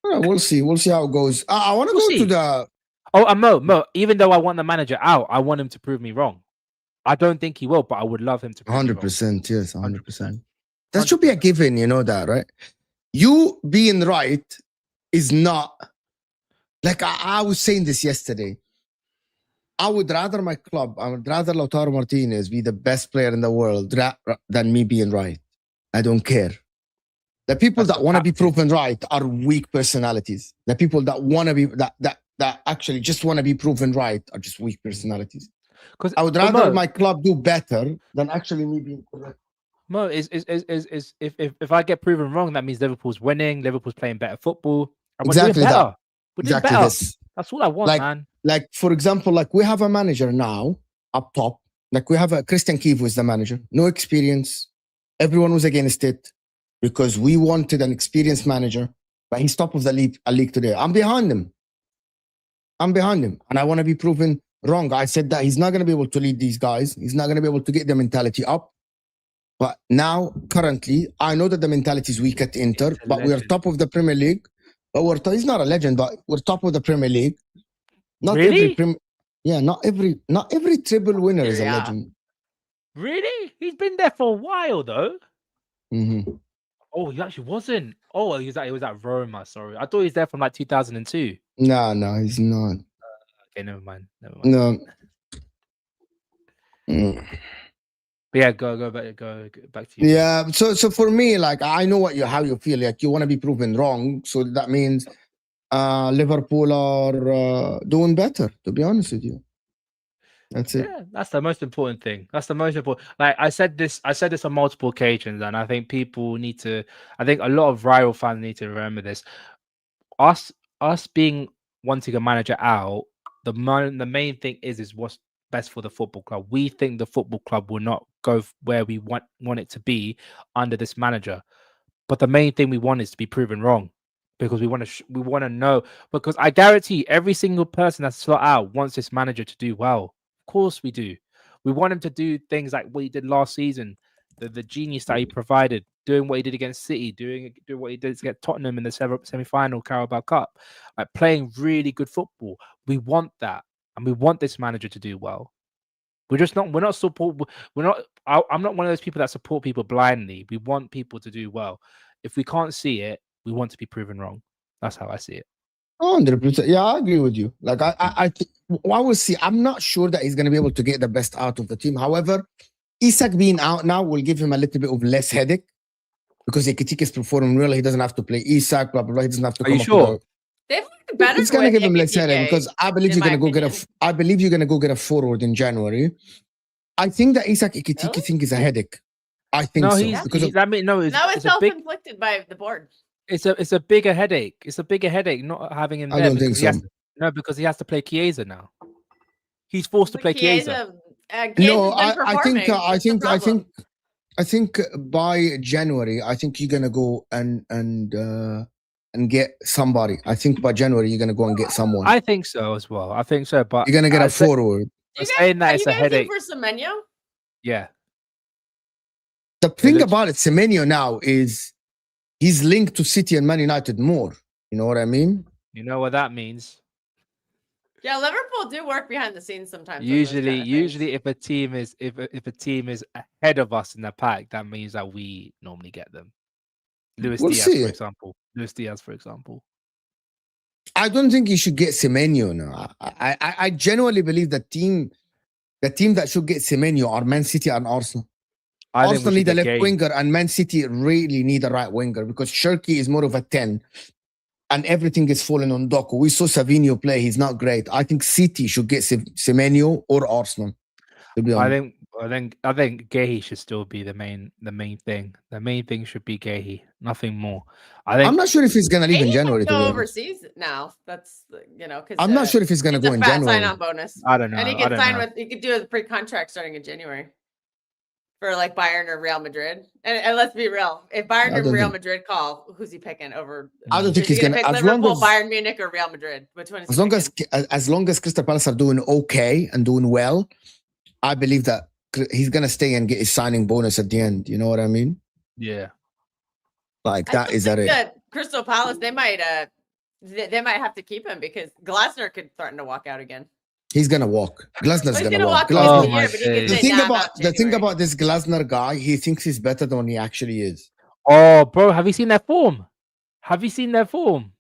We'll see. We'll see how it goes. I want to go to the. Oh, Mo. Even though I want the manager out, I want him to prove me wrong. I don't think he will, but I would love him to prove 100%. Yes, 100%. That should be a given. You know that, right? You being right is not. Like I was saying this yesterday. I would rather my club, I would rather Lautaro Martinez be the best player in the world than me being right. I don't care. The people that want to be proven right are weak personalities. The people that want to be that actually just want to be proven right are just weak personalities. Because I would rather my club do better than actually me being correct. Mo, is if I get proven wrong, that means Liverpool's winning, Liverpool's playing better football. And exactly that. Exactly this. That's all I want, man. Like, for example, like we have a manager now up top. Like we have a Christian Keefe who's the manager. No experience. Everyone was against it because we wanted an experienced manager, but he's top of the league today. I'm behind him. And I want to be proven wrong. I said that he's not going to be able to lead these guys. He's not going to be able to get their mentality up. But now, currently, I know that the mentality is weak at Inter, but we are top of the Premier League. But he's not a legend, but we're top of the Premier League. Not really? Not every triple winner is a legend. Really? He's been there for a while, though. Mm-hmm. Oh, he actually wasn't. Oh, he was at Roma. Sorry, I thought he was there from like 2002. No, he's not. Okay, never mind. No. But yeah, go back to you. Yeah. So for me, like I know how you feel. Like you want to be proven wrong. So that means Liverpool are doing better. To be honest with you, that's it. Yeah, that's the most important thing. That's the most important. Like I said this on multiple occasions, and I think people need to. I think a lot of rival fans need to remember this. Us being wanting a manager out. The main thing is what's best for the football club. We think the football club will not go where we want it to be under this manager, but the main thing we want is to be proven wrong, because we want to know. Because I guarantee every single person that's slot out wants this manager to do well. Of course we do. We want him to do things like what he did last season, the genius that he provided, doing what he did against City, doing what he did against Tottenham in the semi-final Carabao Cup, like playing really good football. We want that, and we want this manager to do well. I'm not one of those people that support people blindly. We want people to do well. If we can't see it, we want to be proven wrong. That's how I see it. 100%. Yeah, I agree with you. Like I will see. I'm not sure that he's going to be able to get the best out of the team. However, Isak being out now will give him a little bit of less headache because Ekitike is performing well. He doesn't have to play Isak. Blah blah blah. He doesn't have to Are you come up sure? with They've looked better. It's going to with give him less headache Ekitike, because I believe in you're going to my go get opinion. I believe you're going to go get a forward in January. I think that Isak Ekitike Really? thing is a headache. I think No, so he's because of, I mean, no, It's it's a big, self-inflicted by the board. it's a bigger headache. It's a bigger headache not having him I there don't think because he has so. because he has to play Chiesa now. He's forced to But play Chiesa. No, Chiesa's been performing. I think by January, I think you're gonna go and get somebody. I think by January you're gonna go and get someone. I think so as well. I think so, but You're gonna get a forward. saying that Are it's you a guys in headache. for Semenyo? Yeah, The thing looks- about it, Semenyo now is he's linked to City and Man United more. You know what I mean? you know what that means. Yeah, Liverpool do work behind the scenes sometimes. on those Usually, kind of things. usually, if a team is if a team is ahead of us in the pack, that means that we normally get them. Luis We'll Diaz, see. for example. Luis Diaz, for example. I don't think you should get Semenyo now. I genuinely believe the team that should get Semenyo are Man City and Arsenal. I think we Arsenal should need a get left Gay. winger, and Man City really need a right winger because Shirky is more of a 10, and everything is falling on Doku. We saw Savinho play; he's not great. I think City should get Semenyo or Arsenal. To be honest, I think Gay should still be the main thing. The main thing should be Gay, nothing more. I'm not sure if he's gonna leave in January. To be Go honest, overseas now. That's because I'm not sure if he's gonna it's go a in fat January. sign-on bonus, I don't know. and he I could don't sign know. with. He could do a pre-contract starting in January for like Bayern or Real Madrid. And let's be real, if Bayern I or don't Real think- Madrid call, who's he picking over? I don't think Is he he's gonna. pick As long Liverpool, as Bayern Munich, or Real Madrid? Which one is he as long as Crystal Palace are doing okay and doing well, I believe that he's gonna stay and get his signing bonus at the end. You know what I mean? Yeah. Like I that still is think it. that Crystal Palace, they might have to keep him because Glasner could threaten to walk out again. He's gonna walk. Glasner's He's gonna walk. walk at the Oh end of the my year, but he days. could The say, thing "Nah, I'm about out the thing January." about this Glasner guy, he thinks he's better than he actually is. Oh, bro, have you seen their form? Have you seen their form?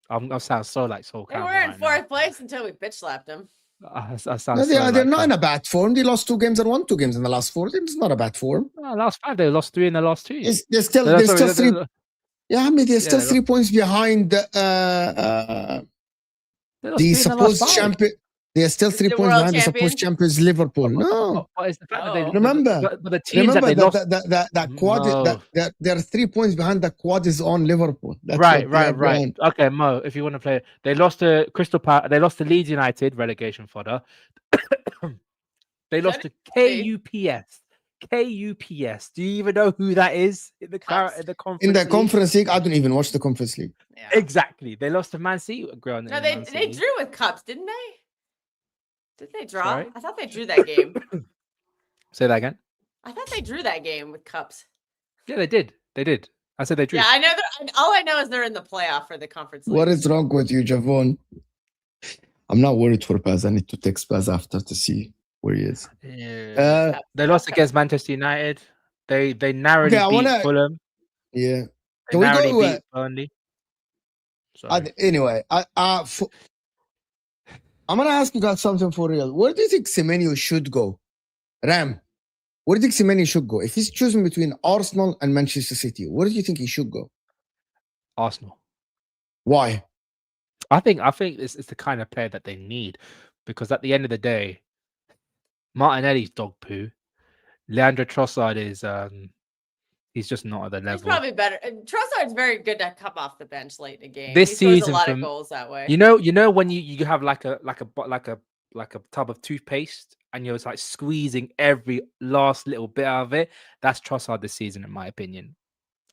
I'm sound so like so. They were in fourth place until we bitch slapped them. I sound No, so they're like not in a bad form. They lost 2 games and won 2 games in the last 4. It's not a bad form. last 5 they lost 3 in the last 2. They're still Sorry, still 3. Yeah, I mean they're still they 3 points behind they lost the 3 in the last supposed 5. champion. They're still 3 The points world behind the supposed champions Liverpool. No, But it's the fact that they remember, but the teams that they lost. that quad No. that they're 3 points behind the quad is on Liverpool. That's Right. what they're behind. Okay, Mo, if you want to play it, they lost to Crystal Palace. They lost to Leeds United, relegation fodder. They lost to KUPS. KUPS. Do you even know who that is in the conference? In the league? Conference League, I don't even watch the Conference League. Yeah. Exactly. They lost to Man City. No, they drew with Cups, didn't they? Did they draw? Sorry? I thought they drew that game. Say that again. I thought they drew that game with Cups. Yeah, they did. They did. I said they drew. Yeah, I know that. All I know is they're in the playoff for the Conference League. What is wrong with you, Javon? I'm not worried for Paz. I need to text Paz after to see where he is. Yeah. They lost against Manchester United. They narrowly beat Fulham. Yeah. They Can we narrowly go? beat Burnley. Anyway, I'm gonna ask you guys something for real. Where do you think Semenyo should go? Ram, where do you think Semenyo should go? If he's choosing between Arsenal and Manchester City, where do you think he should go? Arsenal. Why? I think this is the kind of player that they need because at the end of the day, Martinelli's dog poo. Leandro Trossard is he's just not at the level. He's probably better. Trossard's very good to come off the bench late in the game. This he scores season a lot of goals that way. You know when you have like a tub of toothpaste and you're like squeezing every last little bit out of it. That's Trossard this season, in my opinion.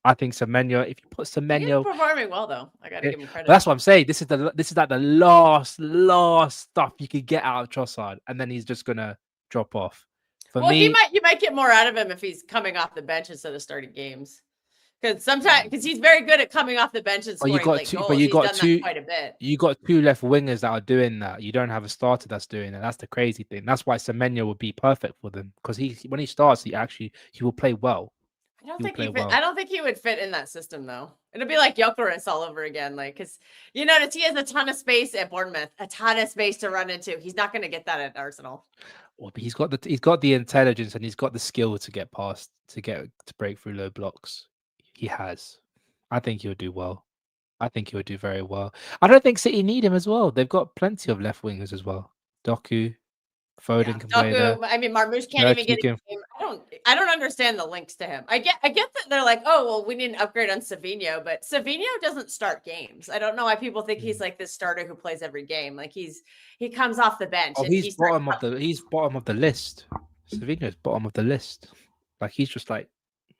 I think Semenyo. If you put Semenyo, he's performing well though. I gotta give him credit. That's what I'm saying. This is like the last stuff you could get out of Trossard, and then he's just gonna drop off. For me, you might get more out of him if he's coming off the bench instead of starting games. Because he's very good at coming off the bench and scoring late goals. He's done that quite a bit. You got 2 left wingers that are doing that. You don't have a starter that's doing that. That's the crazy thing. That's why Semenyo would be perfect for them because when he starts, he will play well. I don't He'll think play he fit, well. I don't think he would fit in that system though. It'll be like Gyökeres all over again. Like, because you notice he has a ton of space at Bournemouth, a ton of space to run into. He's not going to get that at Arsenal. Well, but he's got the intelligence and he's got the skill to get past to break through low blocks. He has. I think he'll do well. I think he'll do very well. I don't think City need him as well. They've got plenty of left wingers as well. Doku, Foden can play there. I mean, Marmoush can't even get a Can... game. I don't understand the links to him. I get that they're like, oh well, we need an upgrade on Savinho, but Savinho doesn't start games. I don't know why people think he's like this starter who plays every game. Like he comes off the bench. Oh, and he's bottom of the list. Savinho's bottom of the list. Like he's like.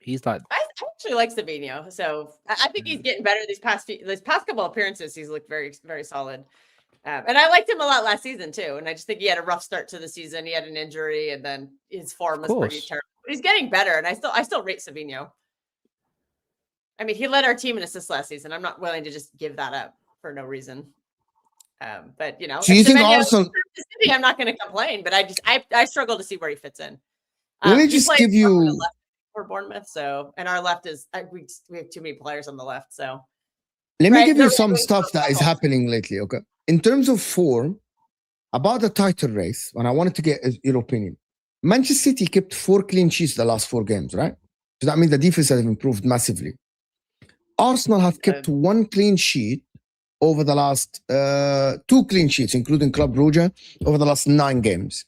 I actually like Savinho, so I think he's getting better these past couple appearances. He's looked very, very solid. And I liked him a lot last season too. And I just think he had a rough start to the season. He had an injury, and then his form was pretty terrible. But he's getting better, and I still rate Savinho. I mean, he led our team in assists last season. I'm not willing to just give that up for no reason. But you know, so you think Arsenal? I'm not going to complain, but I struggle to see where he fits in. Let me just give you for Bournemouth. So, and our left is we have too many players on the left. So, let me give you some stuff that is happening lately. Okay. In terms of form, about the title race, and I wanted to get your opinion. Manchester City kept 4 clean sheets the last 4 games, right? So that means the defense has improved massively. Arsenal have kept 1 clean sheet over the last 2 clean sheets, including Club Brugge, over the last 9 games.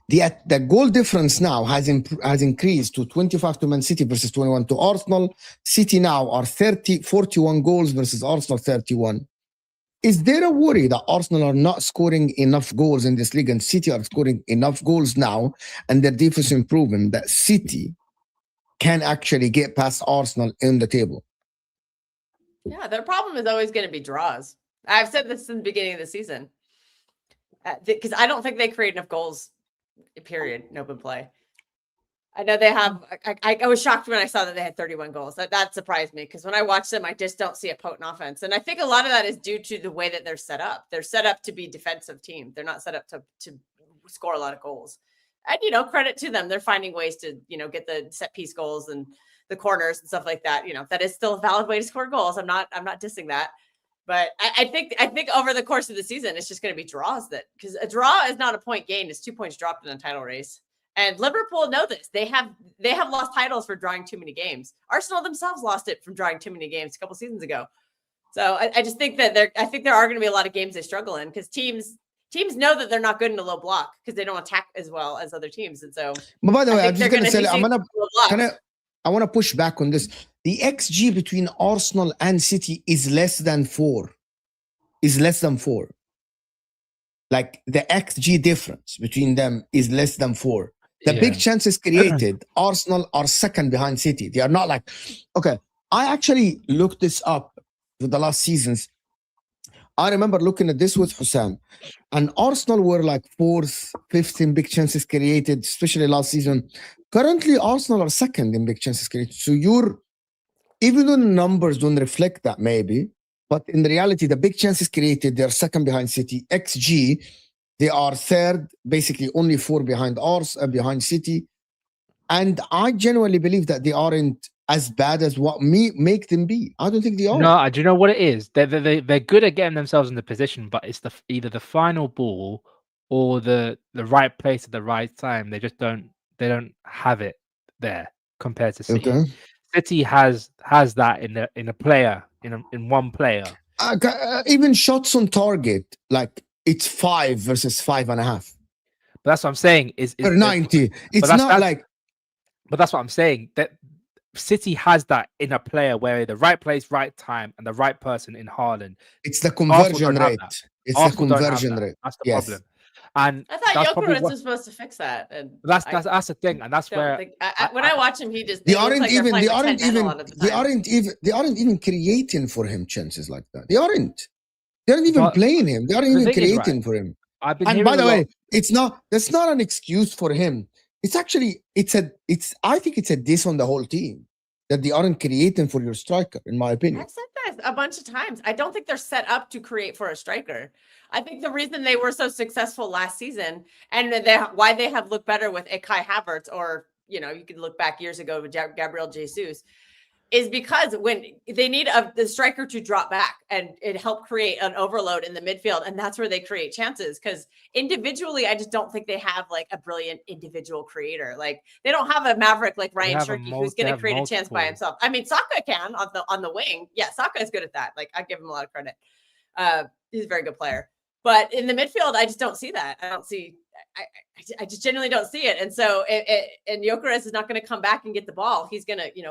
The goal difference now has increased to 25 to Man City versus 21 to Arsenal. City now are 41 goals versus Arsenal 31. Is there a worry that Arsenal are not scoring enough goals in this league and City are scoring enough goals now and their defense improving that City can actually get past Arsenal in the table? Yeah, their problem is always going to be draws. I've said this in the beginning of the season because I don't think they create enough goals, period, in open play. I know they have. I was shocked when I saw that they had 31 goals. That surprised me because when I watch them, I just don't see a potent offense. And I think a lot of that is due to the way that they're set up. They're set up to be defensive team. They're not set up to score a lot of goals. And, you know, credit to them. They're finding ways to, you know, get the set piece goals and the corners and stuff like that. You know, that is still a valid way to score goals. I'm not dissing that. But I think over the course of the season, it's just going to be draws because a draw is not a point gained. It's 2 points dropped in a title race. And Liverpool know this. They have lost titles for drawing too many games. Arsenal themselves lost it from drawing too many games a couple seasons ago. So I just think that there are going to be a lot of games they struggle in because teams know that they're not good in a low block because they don't attack as well as other teams. And so, but by the way, I'm just going to say, I want to push back on this. The XG between Arsenal and City is less than 4. Like the XG difference between them is less than 4. The big chances created, Arsenal are second behind City. They are not like, okay, I actually looked this up for the last seasons. I remember looking at this with Hussam, and Arsenal were like 4th, 5th in big chances created, especially last season. Currently, Arsenal are second in big chances created. So even though the numbers don't reflect that maybe, but in reality, the big chances created, they're second behind City. XG, they are third, basically only 4 behind City. And I genuinely believe that they aren't as bad as what make them be. I don't think they are. No, do you know what it is? They're good at getting themselves in the position, but it's either the final ball or the right place at the right time. They just don't have it there compared to City. Okay. City has that in a player, in one player. Even shots on target, like it's 5 versus 5.5. But that's what I'm saying. Is 90? It's not like. But that's what I'm saying. That City has that in a player where the right place, right time, and the right person in Haaland. It's the conversion rate. It's the conversion rate. That's the problem. And I thought Gyökeres was supposed to fix that. And that's the thing, and that's where when I watch him, he just they aren't even creating for him chances like that. They aren't even playing him. They aren't even creating for him. And by the way, that's not an excuse for him. It's actually I think it's a diss on the whole team that they aren't creating for your striker, in my opinion. I've said that a bunch of times. I don't think they're set up to create for a striker. I think the reason they were so successful last season and why they have looked better with a Kai Havertz or you could look back years ago with Gabriel Jesus, is because when they need the striker to drop back and it help create an overload in the midfield. And that's where they create chances. Because individually, I just don't think they have like a brilliant individual creator. Like they don't have a maverick like Ryan Cherky who's going to create a chance by himself. I mean, Saka can on the wing. Yeah, Saka is good at that. Like I give him a lot of credit. He's a very good player. But in the midfield, I just don't see that. I don't see. I just genuinely don't see it. And so, and Gyökeres is not going to come back and get the ball. He's going to, he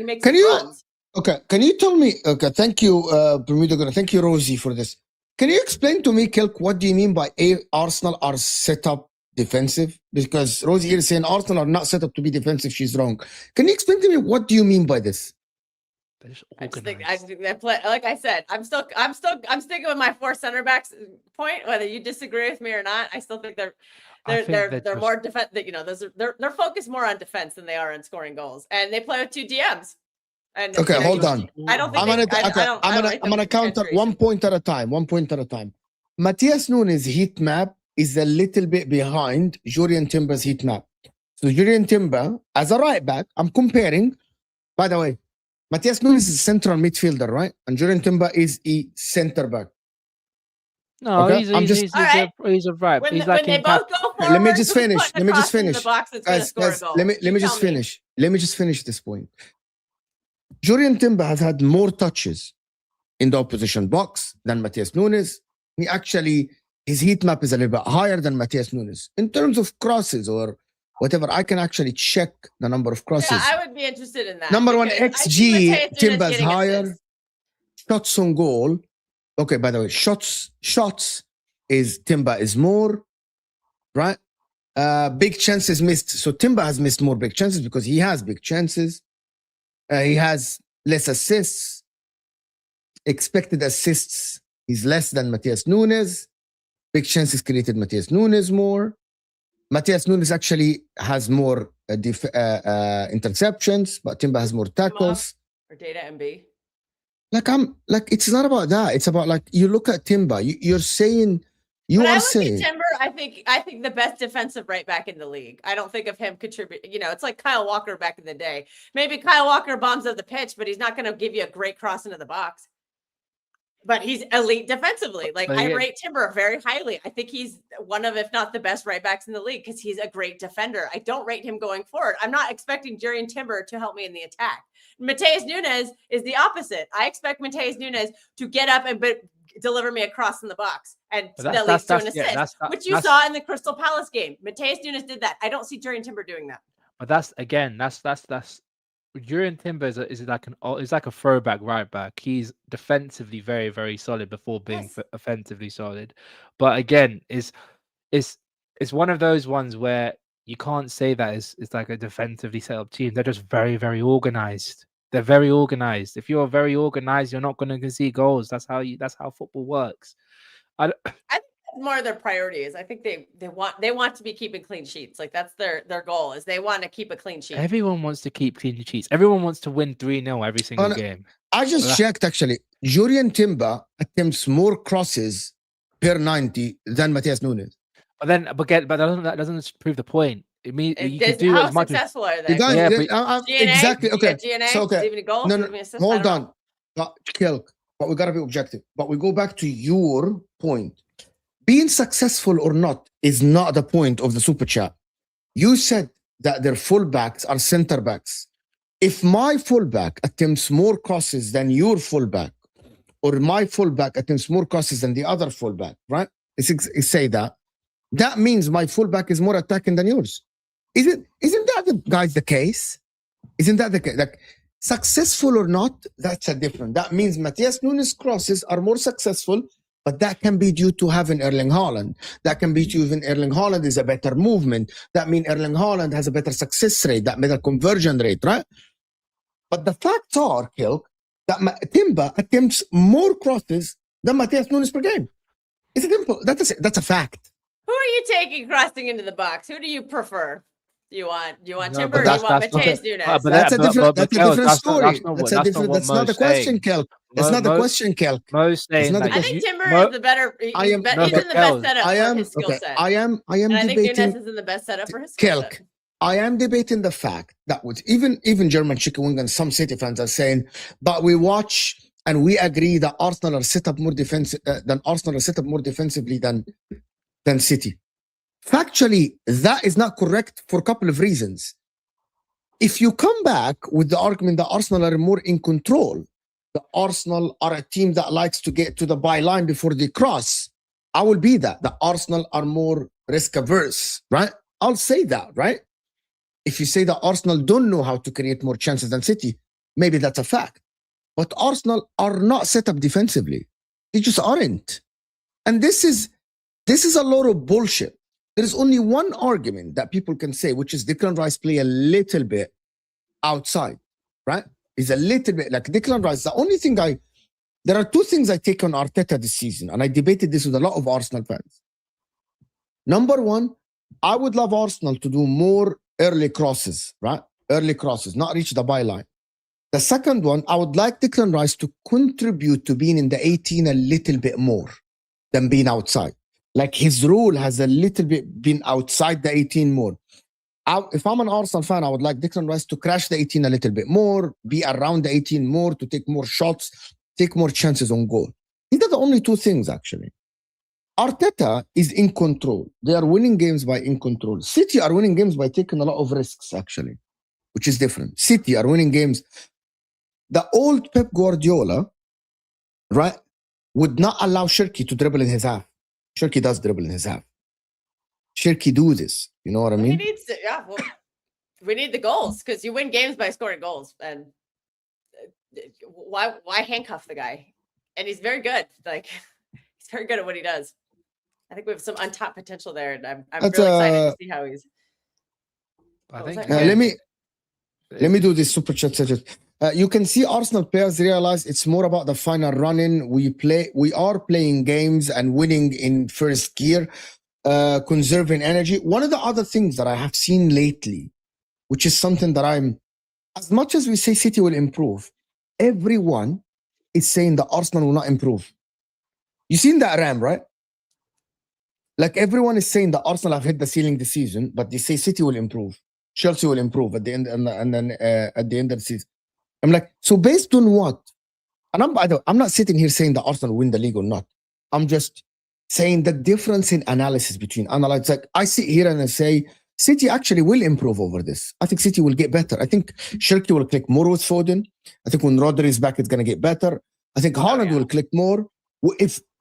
makes runs. Okay. Can you tell me, thank you, Bermuda. Thank you, Rosie, for this. Can you explain to me, Kilk, what do you mean by Arsenal are set up defensive? Because Rosie here is saying Arsenal are not set up to be defensive. She's wrong. Can you explain to me, what do you mean by this? I just think they play, like I said, I'm sticking with my 4 center backs point. Whether you disagree with me or not, I still think they're more defense. They're focused more on defense than they are on scoring goals, and they play with 2 DMs. And okay, hold on. I don't think I'm gonna counter 1 point at a time. 1 point at a time. Matthias Nunes' heat map is a little bit behind Jurrien Timber's heat map. So Jurrien Timber as a right back, I'm comparing. By the way, Matthias Nunes is a central midfielder, right? And Jurrien Timber is a center back. No, okay? he's a right. He's like when they both go forward, let me just finish. Guys, let me just finish. Let me just finish this point. Jurrien Timber has had more touches in the opposition box than Matthias Nunes. His heat map is a little bit higher than Matthias Nunes. In terms of crosses or whatever, I can actually check the number of crosses. Yeah, I would be interested in that. Number 1, XG, Timber's higher. Shots on goal. Okay, by the way, shots is Timber is more, right? Big chances missed. So Timber has missed more big chances because he has big chances. He has less assists. Expected assists, he's less than Matthias Nunes. Big chances created Matthias Nunes more. Matthias Nunes actually has more interceptions, but Timber has more tackles. Or data MB. It's not about that. It's about you look at Timber. You're saying Timber. I think the best defensive right back in the league. I don't think of him contributing. It's like Kyle Walker back in the day. Maybe Kyle Walker bombs up the pitch, but he's not going to give you a great cross into the box. But he's elite defensively. I rate Timber very highly. I think he's one of, if not the best right backs in the league because he's a great defender. I don't rate him going forward. I'm not expecting Jurrien Timber to help me in the attack. Matheus Nunes is the opposite. I expect Matheus Nunes to get up and deliver me a cross in the box and at least do an assist, which you saw in the Crystal Palace game. Matheus Nunes did that. I don't see Jurrien Timber doing that. But that's Jurrien Timber is like a throwback right back. He's defensively very, very solid before being offensively solid. But again, it's one of those ones where you can't say that it's like a defensively set up team. They're just very, very organized. They're very organized. If you're very organized, you're not going to concede goals. That's how football works. I think more of their priorities. I think they want to be keeping clean sheets. That's their goal is they want to keep a clean sheet. Everyone wants to keep clean sheets. Everyone wants to win 3-0 every single game. I just checked actually. Jurrien Timber attempts more crosses per 90 than Matthias Nunes. But that doesn't prove the point. It means you can do how as much. Successful are they? Exactly. Okay. So okay. No. Hold on. But we gotta be objective. But we go back to your point. Being successful or not is not the point of the super chat. You said that their fullbacks are center backs. If my fullback attempts more crosses than your fullback, or my fullback attempts more crosses than the other fullback, right? Say that. That means my fullback is more attacking than yours. Isn't that the case? Isn't that the case? Successful or not, that's a different. That means Matthias Nunes' crosses are more successful, but that can be due to having Erling Haaland. That can be due to Erling Haaland is a better movement. That means Erling Haaland has a better success rate, that better conversion rate, right? But the facts are, Kilk, that Timber attempts more crosses than Matthias Nunes per game. It's simple. That's a fact. Who are you taking crossing into the box? Who do you prefer? Do you want Timber or do you want Matheus Nunes? That's a different story. That's not the question, Kelk. It's not the question, Kelk. I think Timber is the better. He's in the best setup for his skill set. I am and I think debating. Nunes is in the best setup for his skill set. I am debating the fact that with even German chicken wing and some City fans are saying, but we watch and we agree that Arsenal are set up more defensively than City. Factually, that is not correct for a couple of reasons. If you come back with the argument that Arsenal are more in control, the Arsenal are a team that likes to get to the byline before they cross, I will be that. The Arsenal are more risk averse, right? I'll say that, right? If you say that Arsenal don't know how to create more chances than City, maybe that's a fact. But Arsenal are not set up defensively. They just aren't. And this is a lot of bullshit. There is only one argument that people can say, which is Declan Rice play a little bit outside, right? He's a little bit like Declan Rice. The only thing there are two things I take on Arteta this season, and I debated this with a lot of Arsenal fans. Number one, I would love Arsenal to do more early crosses, right? Early crosses, not reach the byline. The second one, I would like Declan Rice to contribute to being in the 18 a little bit more than being outside. Like his role has a little bit been outside the 18 more. If I'm an Arsenal fan, I would like Declan Rice to crash the 18 a little bit more, be around the 18 more, to take more shots, take more chances on goal. These are the only two things, actually. Arteta is in control. They are winning games by in control. City are winning games by taking a lot of risks, actually, which is different. City are winning games. The old Pep Guardiola, right, would not allow Shirky to dribble in his half. Shirky does dribble in his half. Shirky do this. You know what I mean? He needs to, yeah. Well, we need the goals because you win games by scoring goals. And why handcuff the guy? And he's very good. Like he's very good at what he does. I think we have some untapped potential there, and I'm really excited to see how he's. I think let me do this super chat session. You can see Arsenal players realize it's more about the final run-in. We are playing games and winning in first gear, conserving energy. One of the other things that I have seen lately, which is something that as much as we say City will improve, everyone is saying that Arsenal will not improve. You seen that, Ram, right? Like everyone is saying that Arsenal have hit the ceiling this season, but they say City will improve, Chelsea will improve at the end, and then at the end of the season. I'm like, so based on what? And I'm not sitting here saying that Arsenal win the league or not. I'm just saying the difference in analysis between analysts. Like I sit here and I say City actually will improve over this. I think City will get better. I think Shirky will click more with Foden. I think when Rodri is back, it's going to get better. I think Haaland will click more.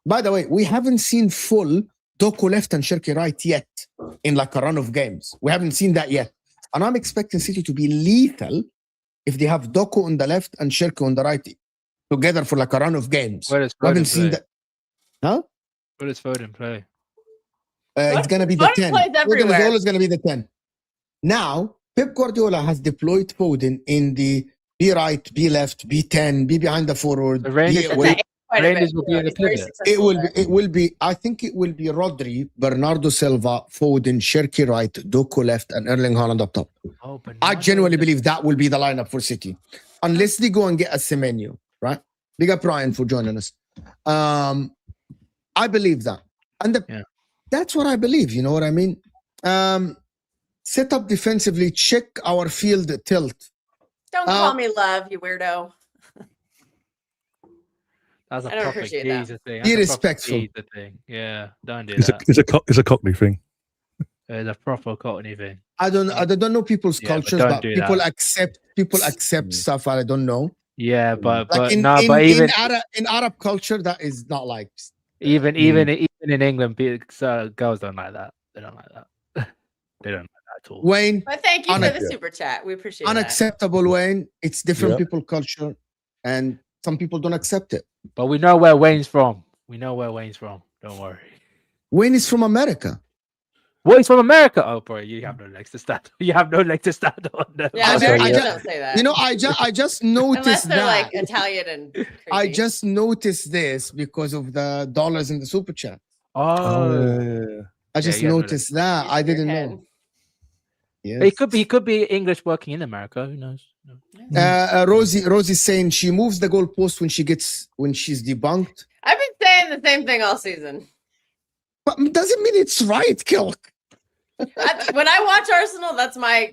By the way, we haven't seen full Doku left and Shirky right yet in like a run of games. We haven't seen that yet. And I'm expecting City to be lethal if they have Doku on the left and Shirky on the right together for like a run of games. Where does We haven't Foden seen play? that. Huh? Where does Foden play? It's going to be the Foden 10. plays Foden is everywhere. always going to be the 10. Now, Pep Guardiola has deployed Foden in the be right, be left, be 10, be behind the forward. The Rangers be will away. be- Rangers will be in the He's very pivot. successful there. It will be. I think it will be Rodri, Bernardo Silva, Foden, Shirky right, Doku left, and Erling Haaland up top. Oh, but I genuinely believe that will be the lineup for City, unless they go and get a Semenyo, right? Big up Ryan for joining us. I believe that, and that's what I believe. You know what I mean? Set up defensively, check our field tilt. Don't call me love, you weirdo. That's a I don't proper appreciate that. geezer thing. Be That's a proper respectful. geezer thing. Yeah, don't do It's that. a Cockney thing. It's a proper Cockney thing. I don't know people's Yeah, but cultures, don't but do people that. accept stuff I don't know. Yeah, but Like no, but even in Arab culture, that is not like. even in England, girls don't like that. They don't like that. They don't like that at all. Wayne, But thank you for Unac- the super chat. We appreciate that. unacceptable, Wayne. It's different Yeah. people culture, and some people don't accept it. But we know where Wayne's from. Don't worry. Wayne is from America. Well, he's from America. Oh, boy, you have no legs to stand. You have no leg to stand on. Yeah, I Americans just- don't say that. You know, I just unless noticed they're that. like Italian and crazy. I just noticed this because of the dollars in the super chat. Oh, I just yeah, no, noticed that. I didn't know. Yes. he could be English working in America. Who knows? No. Rosie's saying she moves the goalpost when she's debunked. I've been saying the same thing all season. But doesn't mean it's right, Kilk. When I watch Arsenal, that's my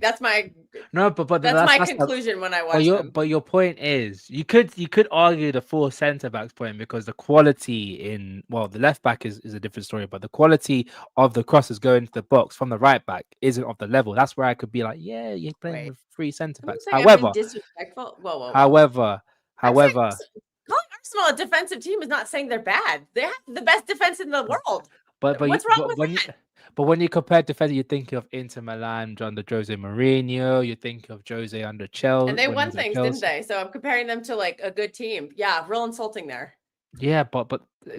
No, but that's my that's conclusion when I watch them. But your point is, you could argue the 4 centre backs point because the quality in the left back is a different story, but the quality of the crosses going into the box from the right back isn't of the level. That's where I could be like, yeah, you're playing with 3 centre backs. However, disrespectful. Whoa. However, calling Arsenal a defensive team is not saying they're bad. They have the best defense in the world. But what's wrong with that? But when you compare defense, you think of Inter Milan under Jose Mourinho. You think of Jose under Chelsea, and they won things, didn't they? So I'm comparing them to like a good team. Yeah, real insulting there. Yeah, but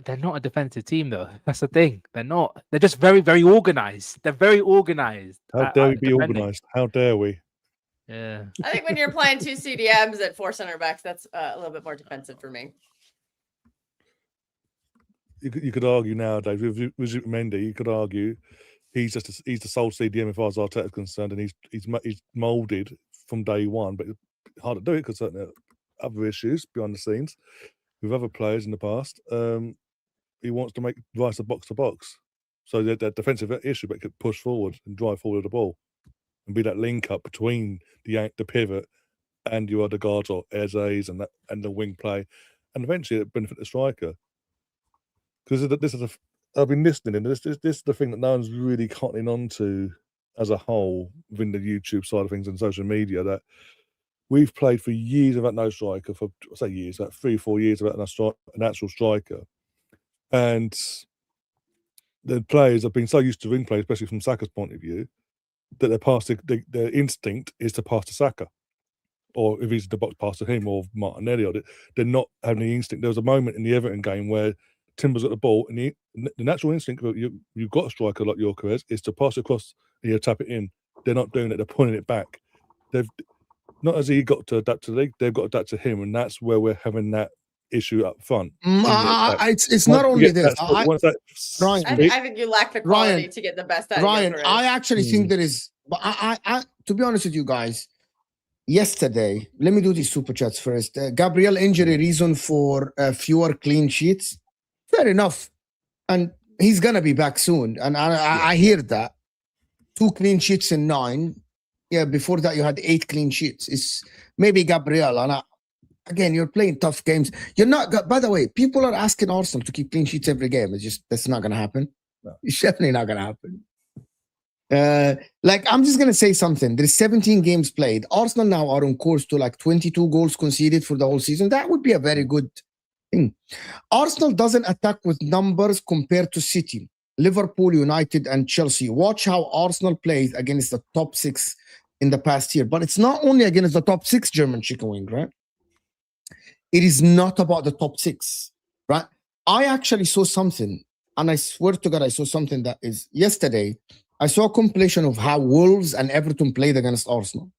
they're not a defensive team though. That's the thing. They're not. They're just very, very organized. They're very organized. How dare we be organized? How dare we? Yeah. I think when you're playing 2 CDMs at 4 center backs, that's a little bit more defensive for me. You could argue nowadays with Mendy. You could argue he's the sole CDM as far as Arteta is concerned, and he's moulded from day one. But it's hard to do it because certain other issues behind the scenes with other players in the past. He wants to make Rice a box to box, so that defensive issue, but could push forward and drive forward the ball, and be that link up between the pivot and your other guards or Eze's and the wing play, and eventually it benefit the striker. Because I've been listening, and this is the thing that no one's really cottoning on to as a whole within the YouTube side of things and social media, that we've played for years without no striker, for I say years, like 3-4 years without an actual striker. And the players have been so used to ring play, especially from Saka's point of view, that their instinct is to pass to Saka. Or if he's in the box, pass to him or Martinelli. They're not having the instinct. There was a moment in the Everton game where Timber's at the ball, and the natural instinct of you've got a striker like Gyökeres is to pass across and you tap it in. They're not doing it; they're pulling it back. They've not as he got to adapt to the league; they've got to adapt to him, and that's where we're having that issue up front. It's not only this. Ryan, I think you lack the quality to get the best out of Ryan, I actually think there is. But I, to be honest with you guys, yesterday, let me do these super chats first. Gabriel injury reason for fewer clean sheets. Fair enough. And he's going to be back soon. And I hear that. 2 clean sheets in 9. Yeah, before that, you had 8 clean sheets. It's maybe Gabriel. And again, you're playing tough games. You're not, by the way, people are asking Arsenal to keep clean sheets every game. It's just, that's not going to happen. No. It's definitely not going to happen. I'm just going to say something. There's 17 games played. Arsenal now are on course to 22 goals conceded for the whole season. That would be a very good thing. Arsenal doesn't attack with numbers compared to City, Liverpool, United, and Chelsea. Watch how Arsenal plays against the top 6 in the past year. But it's not only against the top 6 German chicken wing, right? It is not about the top 6, right? I actually saw something, and I swear to God, I saw something that is yesterday. I saw a compilation of how Wolves and Everton played against Arsenal.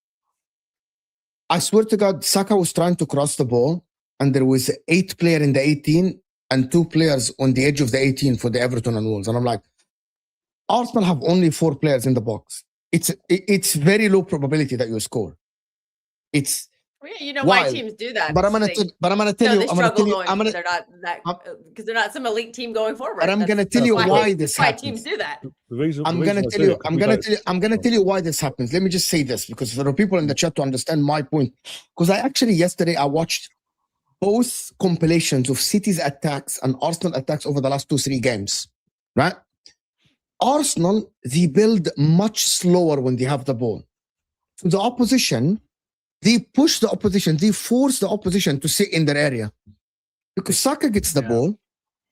I swear to God, Saka was trying to cross the ball, and there was 8 players in the 18 and 2 players on the edge of the 18 for the Everton and Wolves. And I'm like, Arsenal have only 4 players in the box. It's very low probability that you score. It's why teams do that. But I'm gonna tell you, they're not that because they're not some elite team going forward. But I'm gonna tell you why this happens. Why teams do that. I'm gonna tell you why this happens. Let me just say this, because there are people in the chat to understand my point. Because yesterday I watched both compilations of City's attacks and Arsenal attacks over the last 2-3 games, right? Arsenal, they build much slower when they have the ball. To the opposition, they push the opposition, they force the opposition to sit in their area. Because Saka gets the ball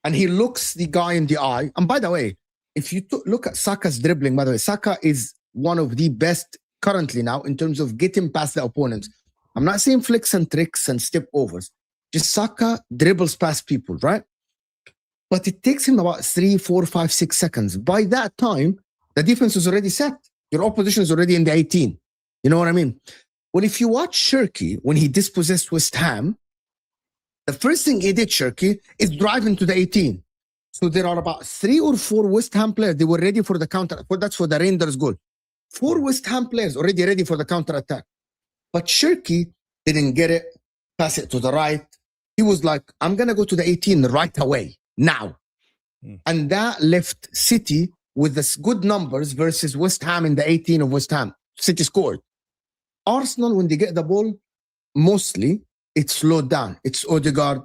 and he looks the guy in the eye. And by the way, if you look at Saka's dribbling, by the way, Saka is one of the best currently now in terms of getting past the opponents. I'm not saying flicks and tricks and step overs. Just Saka dribbles past people, right? But it takes him about 3, 4, 5, 6 seconds. By that time, the defense is already set. Your opposition is already in the 18. You know what I mean? Well, if you watch Shirky, when he dispossessed West Ham, the first thing he did, Shirky, is drive into the 18. So there are about 3 or 4 West Ham players. They were ready for the counter. That's for the Rangers goal. 4 West Ham players already ready for the counter attack. But Shirky didn't get it, pass it to the right. He was like, I'm going to go to the 18 right away, now. And that left City with this good numbers versus West Ham in the 18 of West Ham. City scored. Arsenal, when they get the ball, mostly it's slowed down. It's Odegaard,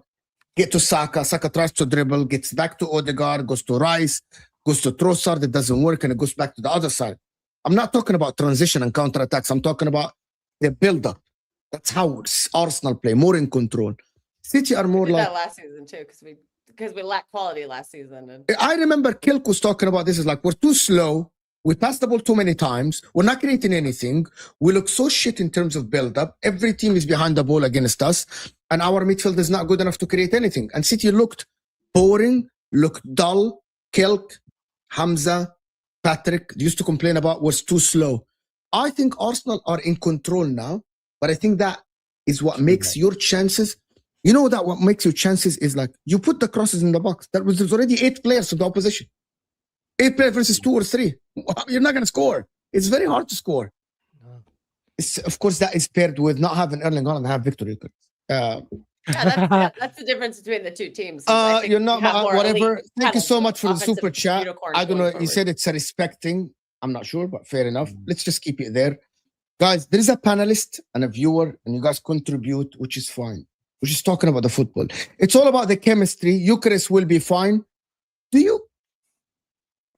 get to Saka. Saka tries to dribble, gets back to Odegaard, goes to Rice, goes to Trossard. It doesn't work, and it goes back to the other side. I'm not talking about transition and counterattacks. I'm talking about the build-up. That's how Arsenal play, more in control. City are more We did like... that last season too, because we lacked quality last season. And I remember Kilk was talking about this. Is like, we're too slow. We pass the ball too many times. We're not creating anything. We look so shit in terms of build-up. Every team is behind the ball against us. And our midfield is not good enough to create anything. And City looked boring, looked dull. Kilk, Hamza, Patrick used to complain about was too slow. I think Arsenal are in control now. But I think that is what makes your chances... You know that what makes your chances is like, you put the crosses in the box. There's already 8 players of the opposition. 8 players versus 2 or 3. You're not going to score. It's very hard to score. Of course, that is paired with not having Erling Haaland and have Victor Yukers. that's the difference between the two teams. I think You're not, we have more whatever. elite Thank you so talent, much for the offensive super chat. unicorns I don't going know. You forward. said it's a respect thing. I'm not sure, but fair enough. Let's just keep it there. Guys, there is a panelist and a viewer, and you guys contribute, which is fine. We're just talking about the football. It's all about the chemistry. Eucharist will be fine.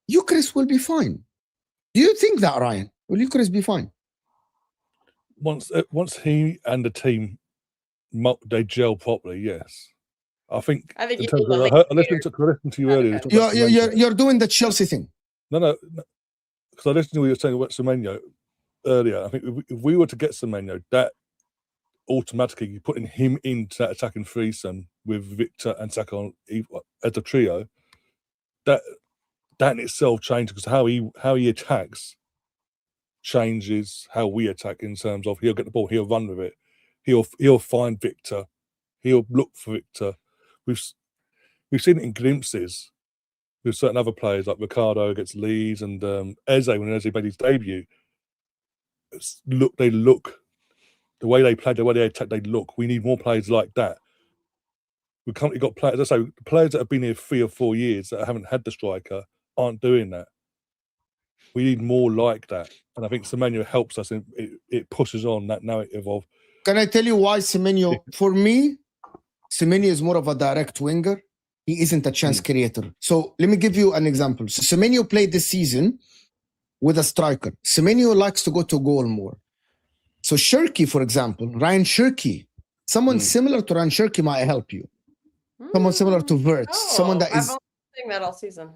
Eucharist will be fine. Do you think that, Ryan? Will Eucharist be fine? Once he and the team they gel properly, yes. I think. I think in you terms need of, the I listened to you earlier. You're doing the Chelsea thing. No, because I listened to what you were saying about Semenyo earlier. I think if we were to get Semenyo, that automatically you're putting him into that attacking threesome with Victor and Saka as a trio. That in itself changes, because how he attacks changes how we attack, in terms of he'll get the ball, he'll run with it, he'll find Victor, he'll look for Victor. We've seen it in glimpses with certain other players like Ricardo against Leeds and Eze, when Eze made his debut. They look. The way they play, the way they attack, they look. We need more players like that. We currently got players. As I say, players that have been here 3 or 4 years that haven't had the striker aren't doing that. We need more like that, and I think Semenyo helps us. It pushes on that narrative of. Can I tell you why Semenyo? For me, Semenyo is more of a direct winger. He isn't a chance creator. So let me give you an example. So Semenyo played this season with a striker. Semenyo likes to go to goal more. So Shirky, for example, Ryan Shirky, someone similar to Ryan Shirky might help you. Someone similar to Wirtz. Someone that is... I've been saying that all season.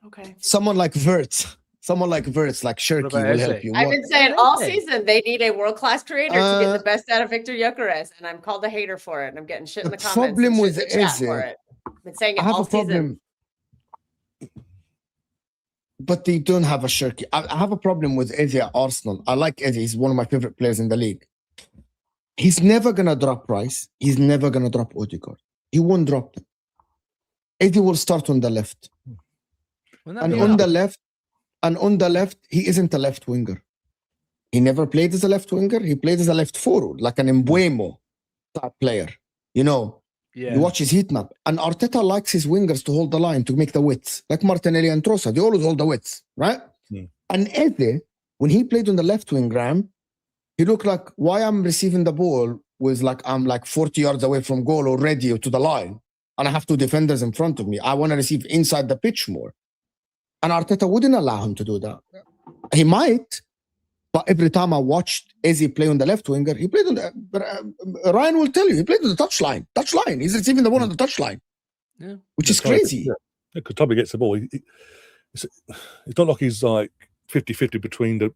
Okay. Someone like Wirtz. Someone like Wirtz, like Shirky will help you. I've been saying all season they need a world-class creator to get the best out of Victor Gyökeres, and I'm called a hater for it, and I'm getting shit in the comments. Problem with Eze, for it. I've been saying it all season. But they don't have a Shirky. I have a problem with Eze at Arsenal. I like Eze. He's one of my favorite players in the league. He's never going to drop Rice. He's never going to drop Odegaard. He won't drop them. Eze will start on the left. And on the left, he isn't a left winger. He never played as a left winger. He played as a left forward, like an Mbuemo type player. You know, you watch his heat map. And Arteta likes his wingers to hold the line, to make the widths, like Martinelli and Trossard. They always hold the widths, right? And Eze, when he played on the left wing, Graham, he looked like, why I'm receiving the ball was like, I'm like 40 yards away from goal already or to the line, and I have 2 defenders in front of me. I want to receive inside the pitch more. And Arteta wouldn't allow him to do that. He might, but every time I watched Eze play on the left winger, he played on the... Ryan will tell you, he played on the touchline. Touchline. He's receiving the ball on the touchline, which is crazy. Because Tommy gets the ball. It's not like he's like 50-50 between the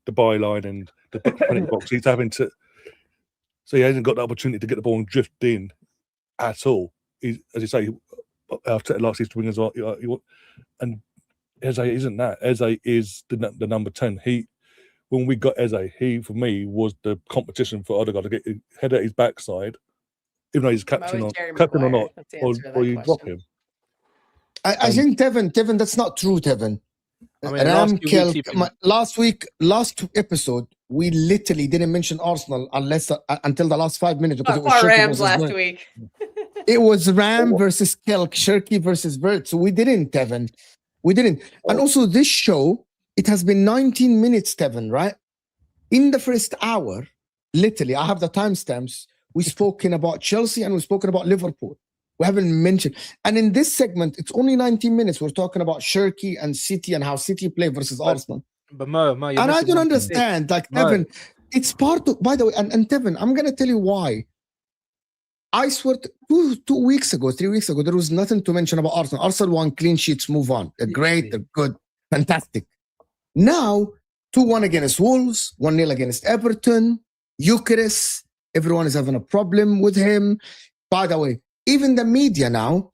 byline and the penalty box. He's having to... So he hasn't got the opportunity to get the ball and drift in at all. As you say, after last season, wingers and Eze isn't that. Eze is the number 10. When we got Eze, he for me was the competition for Odegaard to get his head at his backside, even though he's captain or not, or you drop him. I think Tevin, that's not true, Tevin. I mean, last episode, we literally didn't mention Arsenal until the last 5 minutes because it was Rams last week. It was Ram versus Kelk, Shirky versus Wirtz. So we didn't, Tevin. We didn't. And also this show, it has been 19 minutes, Tevin, right? In the first hour, literally, I have the timestamps. We've spoken about Chelsea and we've spoken about Liverpool. We haven't mentioned. And in this segment, it's only 19 minutes. We're talking about Shirky and City and how City play versus Arsenal. But Mo, you're And I missing don't one thing. understand. Like, Mo. Tevin, it's part of, by the way, and Tevin, I'm going to tell you why. I swear, 2 weeks ago, 3 weeks ago, there was nothing to mention about Arsenal. Arsenal won clean sheets, move on. They're great, they're good, fantastic. Now, 2-1 against Wolves, 1-0 against Everton, Eucharist, everyone is having a problem with him. By the way, even the media now,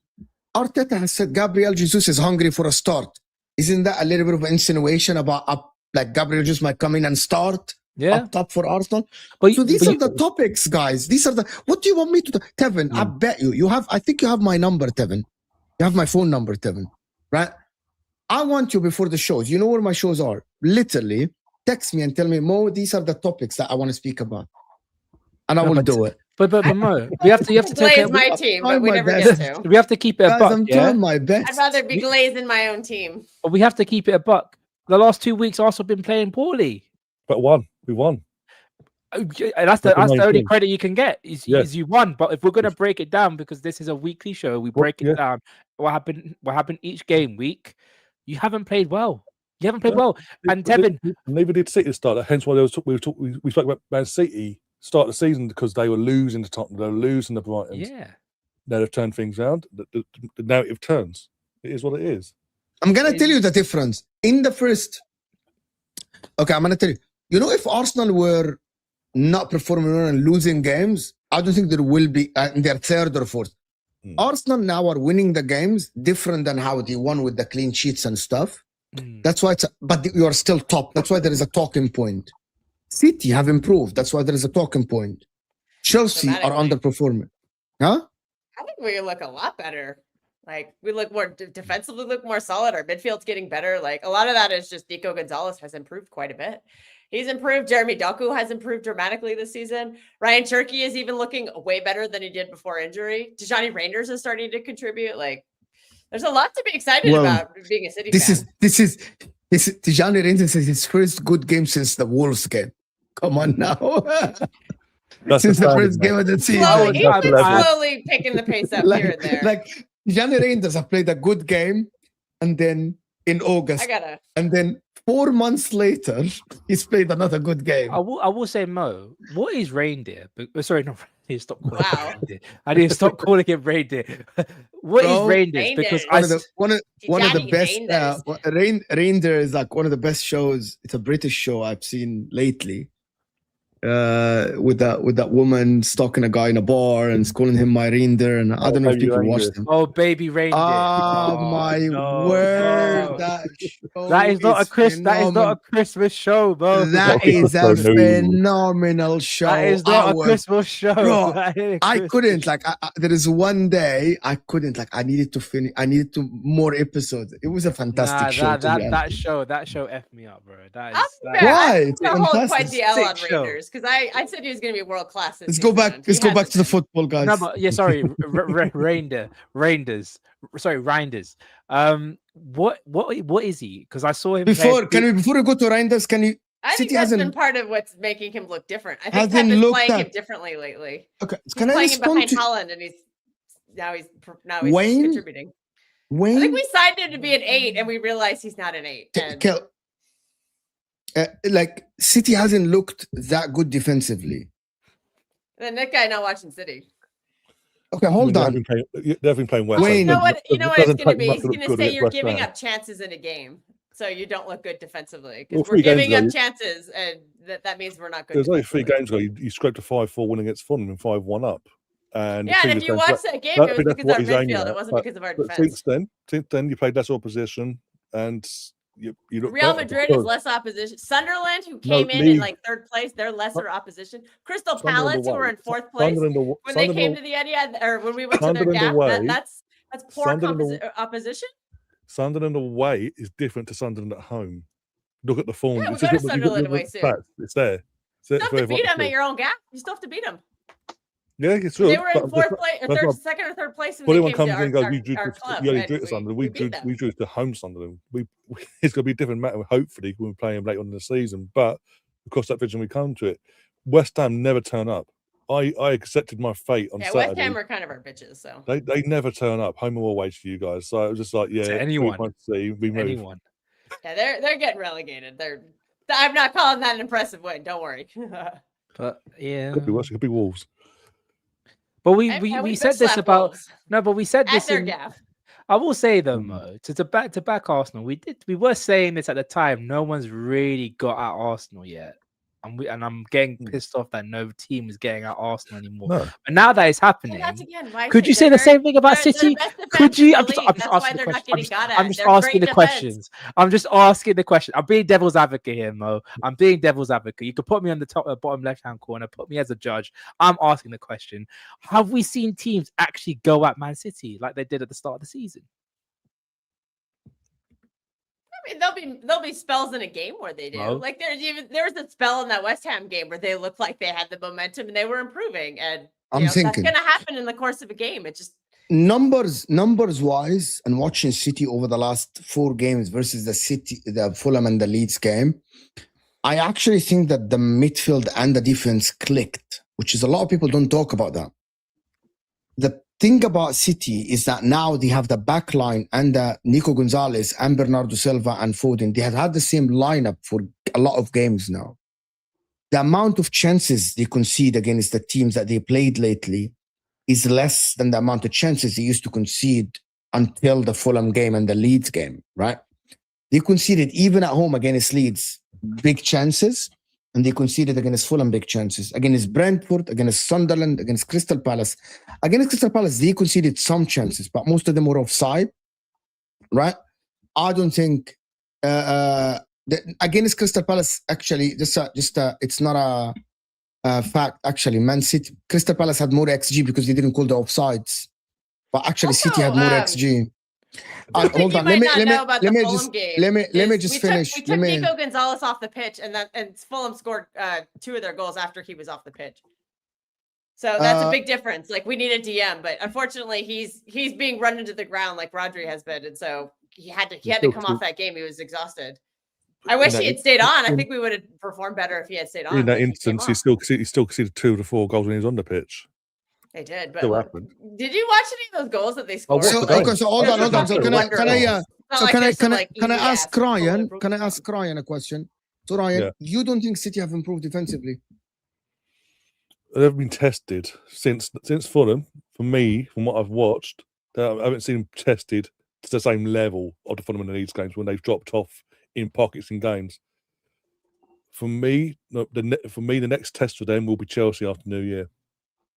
Arteta has said Gabriel Jesus is hungry for a start. Isn't that a little bit of an insinuation about like Gabriel Jesus might come in and start up top for Arsenal? So these are the topics, guys. These are the, what do you want me to do? Tevin, I bet you have, I think you have my number, Tevin. You have my phone number, Tevin, right? I want you before the shows. You know where my shows are. Literally, text me and tell me, Mo, these are the topics that I want to speak about. And I will do it. But Mo, you have to take glaze my team, but we never get to. We have to keep it a Guys, buck. I'm trying my best. I'd rather be glazing my own team. But we have to keep it a buck. The last 2 weeks, Arsenal been playing poorly. But we won. That's the only credit you can get is you won. But if we're gonna break it down, because this is a weekly show, we break it down. What happened each game week? You haven't played well. You haven't played well. And Tevin, neither did City start. Hence why we spoke about Man City start the season because they were losing to Tottenham, they were losing the Brighton. Yeah. Now they've turned things around. The narrative turns. It is what it is. I'm gonna tell you the difference. In the first, okay, I'm gonna tell you. You know, if Arsenal were not performing well and losing games, I don't think there will be in their third or fourth. Arsenal now are winning the games different than how they won with the clean sheets and stuff. That's why but you are still top. That's why there is a talking point. City have improved. That's why there is a talking point. Chelsea are underperforming. Huh? I think we look a lot better. Like, we look more defensively, look more solid. Our midfield's getting better. Like, a lot of that is just Nico Gonzalez has improved quite a bit. He's improved. Jeremy Doku has improved dramatically this season. Ryan Cherky is even looking way better than he did before injury. Tijani Reinders is starting to contribute. Like, there's a lot to be excited about being a City fan. This is Tijani Reinders is his first good game since the Wolves game. Come on now. Since the first game of the season. He's been slowly picking the pace up here and there. Like, Tijani Reinders have played a good game, and then in August, and then 4 months later, he's played another good game. I will say, Mo, what is reindeer? Sorry, not reindeer. Stop calling it reindeer. I need to stop calling it reindeer. What is reindeer? Because one of the best reindeer is like one of the best shows. It's a British show I've seen lately. With that woman stalking a guy in a bar and calling him my reindeer, and I don't know if people watched them. Oh, baby reindeer! Oh my word! That is not a Christmas show, bro. That is a phenomenal show. That is not a Christmas show. Bro, I couldn't there is one day I couldn't I needed to finish. I needed more episodes. It was a fantastic show. That show effed me up, bro. Why? Hold quite the L on Rangers. Because I said he was going to be world class. Let's go back to the football, guys. No, but sorry, Reinders. Sorry, Reinders. What is he? Because I saw him before we go to Reinders, can you? I think that's been part of what's making him look different. I think Pep is playing him differently lately. Okay, he's playing him behind Holland, and he's Wayne? contributing. Wayne? I think we signed him to be an 8, and we realized he's not an 8. City hasn't looked that good defensively. And that guy not watching City. Okay, hold on. They've been playing well. You know what it's going to be? He's going to say you're giving up chances in a game, so you don't look good defensively. Because we're giving up chances, and that means we're not good. There's only 3 games ago. You scraped a 5-4 win against Fulham and 5-1 up. And and if you watch that game, it was because of our midfield. It wasn't because of our defense. Since then, you played less opposition, and you look Real Madrid is less opposition. Sunderland, who came in like 3rd place, they're lesser opposition. Crystal Palace, who were in 4th place when they came to the Etihad, or when we went to their gap, that's poor opposition. Sunderland away is different to Sunderland at home. Look at the form. Yeah, we'll go to Sunderland away soon. It's there. You still have to beat them at your own gap. You still have to beat them. Yeah, it's They true. were in fourth place, or third, second or third place when But they everyone came to comes in and goes, our club. you only and drew it to Sunderland. We beat them. drew to home Sunderland. It's going to be a different matter, hopefully, when we play them later on in the season. But across that vision, we come to it. West Ham never turn up. I accepted my fate on Saturday. West Ham are kind of our bitches, so They never turn up, home or away for you guys. So it was just like, yeah, anyone. we move. Anyone. Yeah, they're getting relegated. I'm not calling that an impressive win. Don't worry. But yeah, Could be worse. It could be Wolves. but we bitch said this slap about Wolves no, but we said at this their in. gaff. I will say though, Mo, to back Arsenal, we were saying this at the time. No one's really got at Arsenal yet, and I'm getting pissed off that no team is getting at Arsenal anymore. No. But now that it's happening, Well, that's again why could you say the same thing about City? Could you? I'm just asking the question. I'm just asking the questions. I'm just asking the question. I'm being devil's advocate here, Mo. I'm being devil's advocate. You could put me on the top, bottom left-hand corner. Put me as a judge. I'm asking the question: have we seen teams actually go at Man City like they did at the start of the season? I mean, there'll be spells in a game where they do. No. Like there was a spell in that West Ham game where they looked like they had the momentum and they were improving. And I'm thinking that's going to happen in the course of a game. It just numbers wise, and watching City over the last 4 games versus the Fulham and the Leeds game, I actually think that the midfield and the defense clicked, which is a lot of people don't talk about that. The thing about City is that now they have the back line and Nico Gonzalez and Bernardo Silva and Foden. They have had the same lineup for a lot of games now. The amount of chances they concede against the teams that they played lately is less than the amount of chances they used to concede until the Fulham game and the Leeds game, right? They conceded, even at home against Leeds, big chances, and they conceded against Fulham big chances. Against Brentford, against Sunderland, against Crystal Palace. Against Crystal Palace, they conceded some chances, but most of them were offside, right? I don't think against Crystal Palace, actually, it's not a fact. Actually, Man City, Crystal Palace had more XG because they didn't call the offsides, but actually Also, City had more XG. Hold on. Let me just finish. We took Nico Gonzalez off the pitch, and Fulham scored 2 of their goals after he was off the pitch. So that's a big difference. Like, we need a DM, but unfortunately, he's being run into the ground like Rodri has been, and so he had to come off that game. He was exhausted. I wish he had stayed on. I think we would have performed better if he had stayed on. In that instance, he still conceded 2 of the 4 goals when he was on the pitch. They did, but Still happened. Did you watch any of those goals that they scored? So hold on. So can I ask Ryan? Can I ask Ryan a question? So Ryan, you don't think City have improved defensively? They've been tested since Fulham. For me, from what I've watched, I haven't seen them tested to the same level of the Fulham and the Leeds games when they've dropped off in pockets in games. For me, the next test for them will be Chelsea after New Year.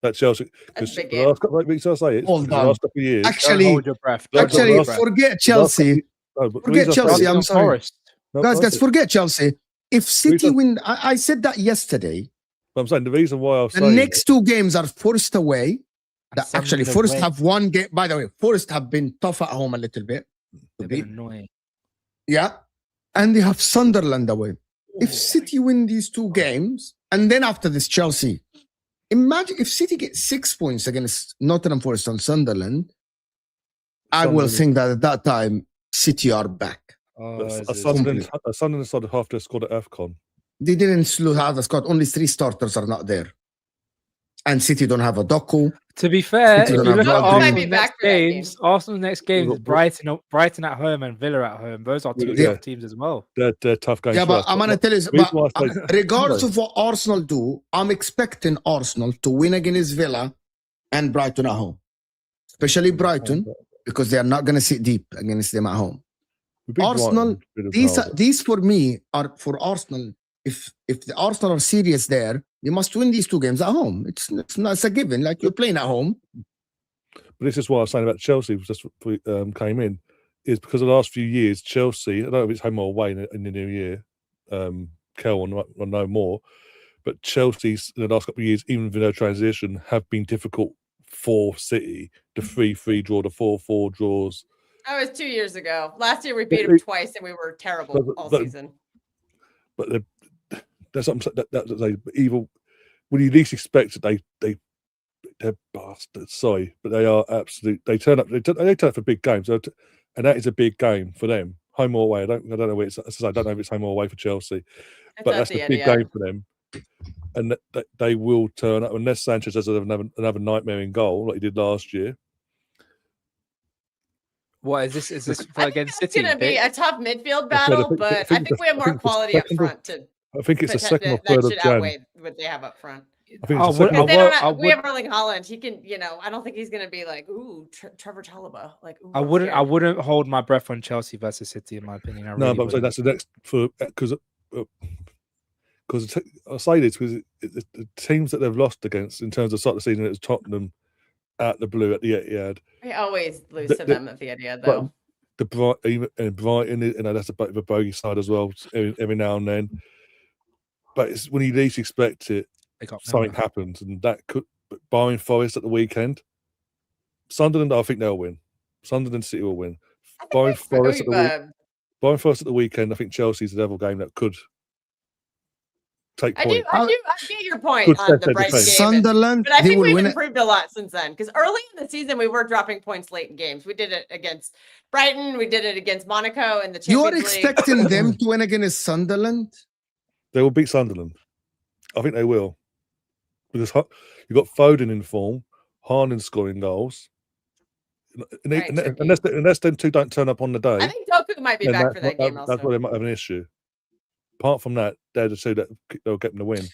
That Chelsea, because the last couple of years. Actually, hold your breath. Forget Chelsea. Forget Chelsea. I'm sorry, guys. Forget Chelsea. If City win, I said that yesterday. I'm saying the reason why the next 2 games are Forest away. Actually, Forest have 1 game. By the way, Forest have been tough at home a little bit. They've been annoying. Yeah, and they have Sunderland away. If City win these 2 games, and then after this Chelsea. Imagine if City gets 6 points against Nottingham Forest and Sunderland, I will think that at that time, City are back. Sunderland started half their squad at AFCON. They didn't slow half the squad. Only 3 starters are not there. And City don't have a Doku. To be fair, if you look at Arsenal's next games is Brighton at home and Villa at home. Those are 2 tough teams as well. They're tough games. Yeah, but I'm going to tell you, regardless of what Arsenal do, I'm expecting Arsenal to win against Villa and Brighton at home. Especially Brighton, because they are not going to sit deep against them at home. Arsenal, these for me are for Arsenal. If the Arsenal are serious there, you must win these 2 games at home. It's a given. Like, you're playing at home. But this is what I was saying about Chelsea just came in, is because of the last few years, Chelsea, I don't know if it's home or away in the new year, Kel will know more, but Chelsea's in the last couple of years, even with their transition, have been difficult for City. The 3-3 draw, the 4-4 draws. That was 2 years ago. Last year we beat them twice and we were terrible all season. But that's something that evil. When you least expect it, they they're bastards. Sorry, but they are absolute. They turn up. They turn up for big games, and that is a big game for them, home or away. I don't know where it's. I don't know if it's home or away for Chelsea, but that's a big game for them. And they will turn up unless Sanchez has another nightmare in goal like he did last year. What is this? Is this for against City? It's going to be a tough midfield battle, but I think we have more quality up front. I think it's the second or third of Jan. Outweigh what they have up front. I think it's the second. We have Erling Haaland. He can, I don't think he's going to be like, ooh, Trevor Chalobah. Like, ooh, I wouldn't hold my breath on Chelsea versus City, in my opinion. No, but I'm saying that's the next because I say this because the teams that they've lost against in terms of start of the season, it was Tottenham at the blue at the Etihad. We always lose to them at the Etihad, though. Brighton, that's a bit of a bogey side as well every now and then. But it's when you least expect it, something happens, and that could. But barring Forest at the weekend, Sunderland, I think they'll win. Sunderland City will win. Barring Forest at the weekend, I think Chelsea's the level game that could take points. I get your point on the Brighton game. Sunderland, but I think we've improved a lot since then. Because early in the season, we were dropping points late in games. We did it against Brighton. We did it against Monaco in the Champions League. You are expecting them to win against Sunderland? They will beat Sunderland. I think they will. Because you've got Foden in form, Haaland scoring goals. Unless them two don't turn up on the day. I think Doku might be back for that game also. That's where they might have an issue. Apart from that, they're the two that they'll get them to win.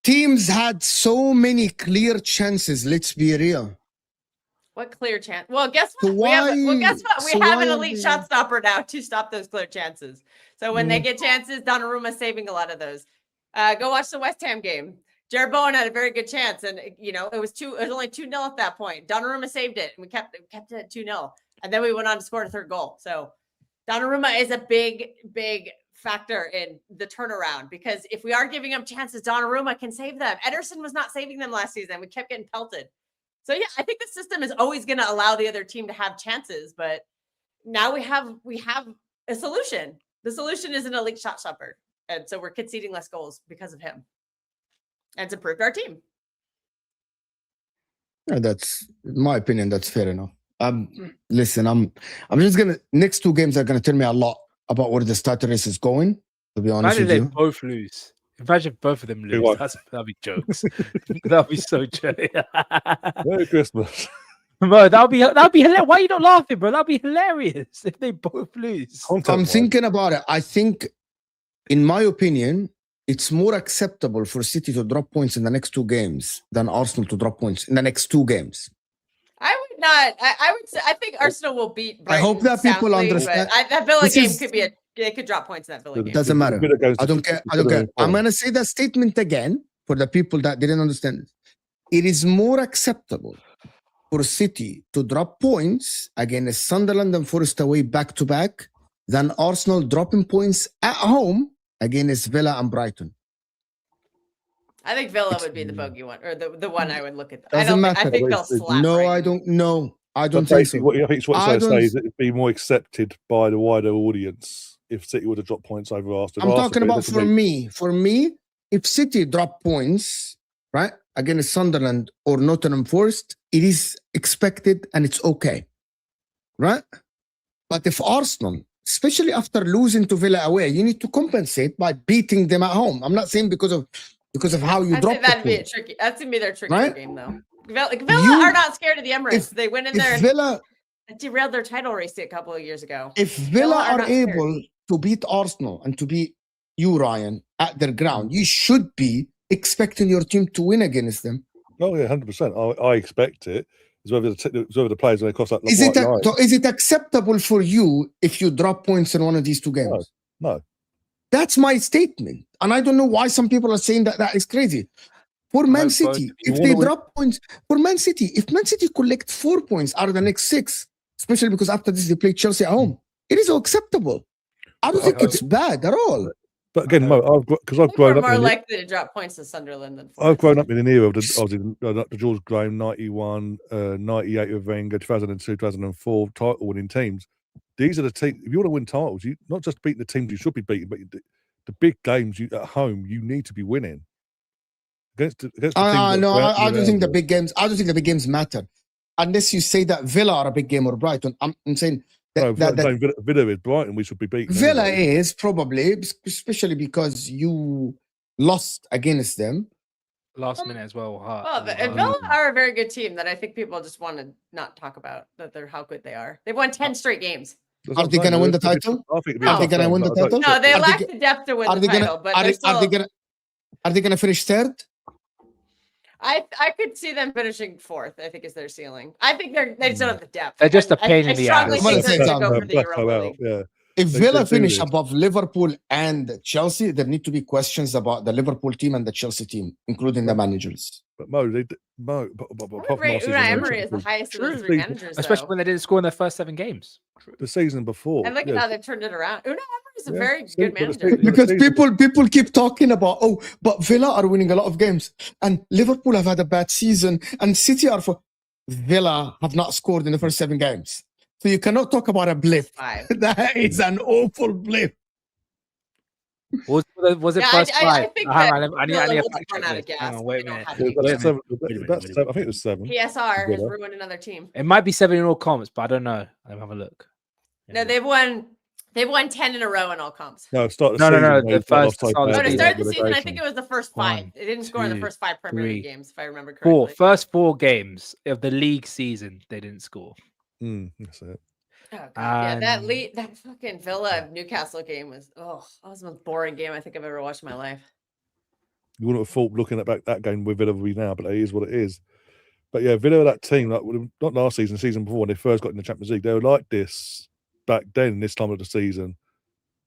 Teams had so many clear chances, let's be real. What clear chance? Well, guess what? We have an elite shot stopper now to stop those clear chances. So when they get chances, Donnarumma's saving a lot of those. Go watch the West Ham game. Jared Bowen had a very good chance, and it was only 2-0 at that point. Donnarumma saved it, and we kept it at 2-0, and then we went on to score a third goal. So Donnarumma is a big factor in the turnaround, because if we are giving up chances, Donnarumma can save them. Ederson was not saving them last season. We kept getting pelted. So yeah, I think the system is always going to allow the other team to have chances, but now we have a solution. The solution is an elite shot stopper, and so we're conceding less goals because of him. And it's improved our team. Yeah, that's, in my opinion, that's fair enough. Listen, I'm just gonna, next two games are gonna tell me a lot about where the starter race is going, to be honest with you. Imagine they both lose. Imagine both of them lose. That'll be jokes. That'll be so jokes. Merry Christmas. Bro, that'll be hilarious. Why are you not laughing, bro? That'll be hilarious if they both lose. I'm thinking about it. I think, in my opinion, it's more acceptable for City to drop points in the next two games than Arsenal to drop points in the next two games. I would not. I would say I think Arsenal will beat Brighton. I hope that people understand. That Villa game could be they could drop points in that Villa game. It doesn't matter. I don't care. I'm gonna say that statement again for the people that didn't understand it. It is more acceptable for City to drop points against Sunderland and Forest away back to back than Arsenal dropping points at home against Villa and Brighton. I think Villa would be the bogey one, or the one I would look at. Doesn't matter. I think they'll slap. No, I don't know. I don't think so. I think it's what you're trying to say is that it'd be more accepted by the wider audience if City would have dropped points over Arsenal. I'm talking about for me. For me, if City drop points, right, against Sunderland or Nottingham Forest, it is expected and it's okay, right? But if Arsenal, especially after losing to Villa away, you need to compensate by beating them at home. I'm not saying because of how you drop. That'd be tricky. That's gonna be their trickier game, though. Villa are not scared of the Emirates. They went in there and Villa derailed their title race a couple of years ago. If Villa are able to beat Arsenal and to beat you, Ryan, at their ground, you should be expecting your team to win against them. Oh yeah, 100%. I expect it. It's whether the players when they cross that. Is it acceptable for you if you drop points in one of these two games? No. That's my statement. And I don't know why some people are saying that is crazy. For Man City, if they drop points, for Man City, if Man City collect 4 points out of the next 6, especially because after this they play Chelsea at home, it is acceptable. I don't think it's bad at all. But again, Mo, because I've grown up more likely to drop points to Sunderland than I've grown up in an era of the George Graham 91, 98 with Wenger, 2002, 2004 title winning teams. These are the teams. If you want to win titles, you not just beat the teams you should be beating, but the big games at home you need to be winning. against the teams No, that I don't think the around big games. I don't think the big games matter, unless you say that Villa are a big game or Brighton. I'm saying no, that Villa is Brighton. We should be beaten. Villa anyway. is probably, especially because you lost against them. Last minute as well. Hard. Well, Villa are a very good team that I think people just want to not talk about that they're how good they are. They've won 10 straight games. That's Are what they I'm going to saying. win the It'd be- title? I think it'd be No. a Are they tough going to game, win the but I'd like title? to No, check they that. Are lack they the depth to win Are the they going title, to? but they're still. Are they going to finish third? I could see them finishing fourth. I think is their ceiling. I think they just don't have the depth. They're just a I- pain I in the strongly ass. I'm think gonna they're say going to go something. for the Plateau Europa out, League. yeah. If They Villa do finish this. above Liverpool and Chelsea, there need to be questions about the Liverpool team and the Chelsea team, including the managers. But Mo, apart from Unai last season, they Emery is the took highest of the True. three managers, Especially though. when they didn't score in their first 7 games. the season before. And look at yeah. how they've turned it around. Unai Emery is a Yeah, very see, good but the manager. season- Because season- people keep talking about, oh, but Villa are winning a lot of games and Liverpool have had a bad season and City are for Villa have not scored in the first 7 games. So you cannot talk about a blip. 5. That is an awful blip. Was it Yeah, first I 5? think Hang that on, I need Villa a will fact run check out of this. gas. Hang on, They wait a don't minute. have Yeah, any that's gas. seven. Wait a minute, That's wait a seven. I think it was 7. PSR has Villa. ruined another team. It might be 7 in all comps, but I don't know. Let me have a look. No, they've won 10 in a row in all comps. No, start the No, season. no, they the got first- lost so start of Oh, the to badly in start that the season, I think relegation. it was the first 5. 1, They didn't score in the 2, first 5 Premier League 3, games, if I remember 4. correctly. First 4 games of the league season, they didn't score. That's it. Oh, God. Yeah, And- that fucking Villa Newcastle game was that was the most boring game I think I've ever watched in my life. You wouldn't have thought looking at back that game with Villa we now, but it is what it is. But yeah, Villa, that team, like not last season, season before, when they first got in the Champions League, they were like this back then, this time of the season,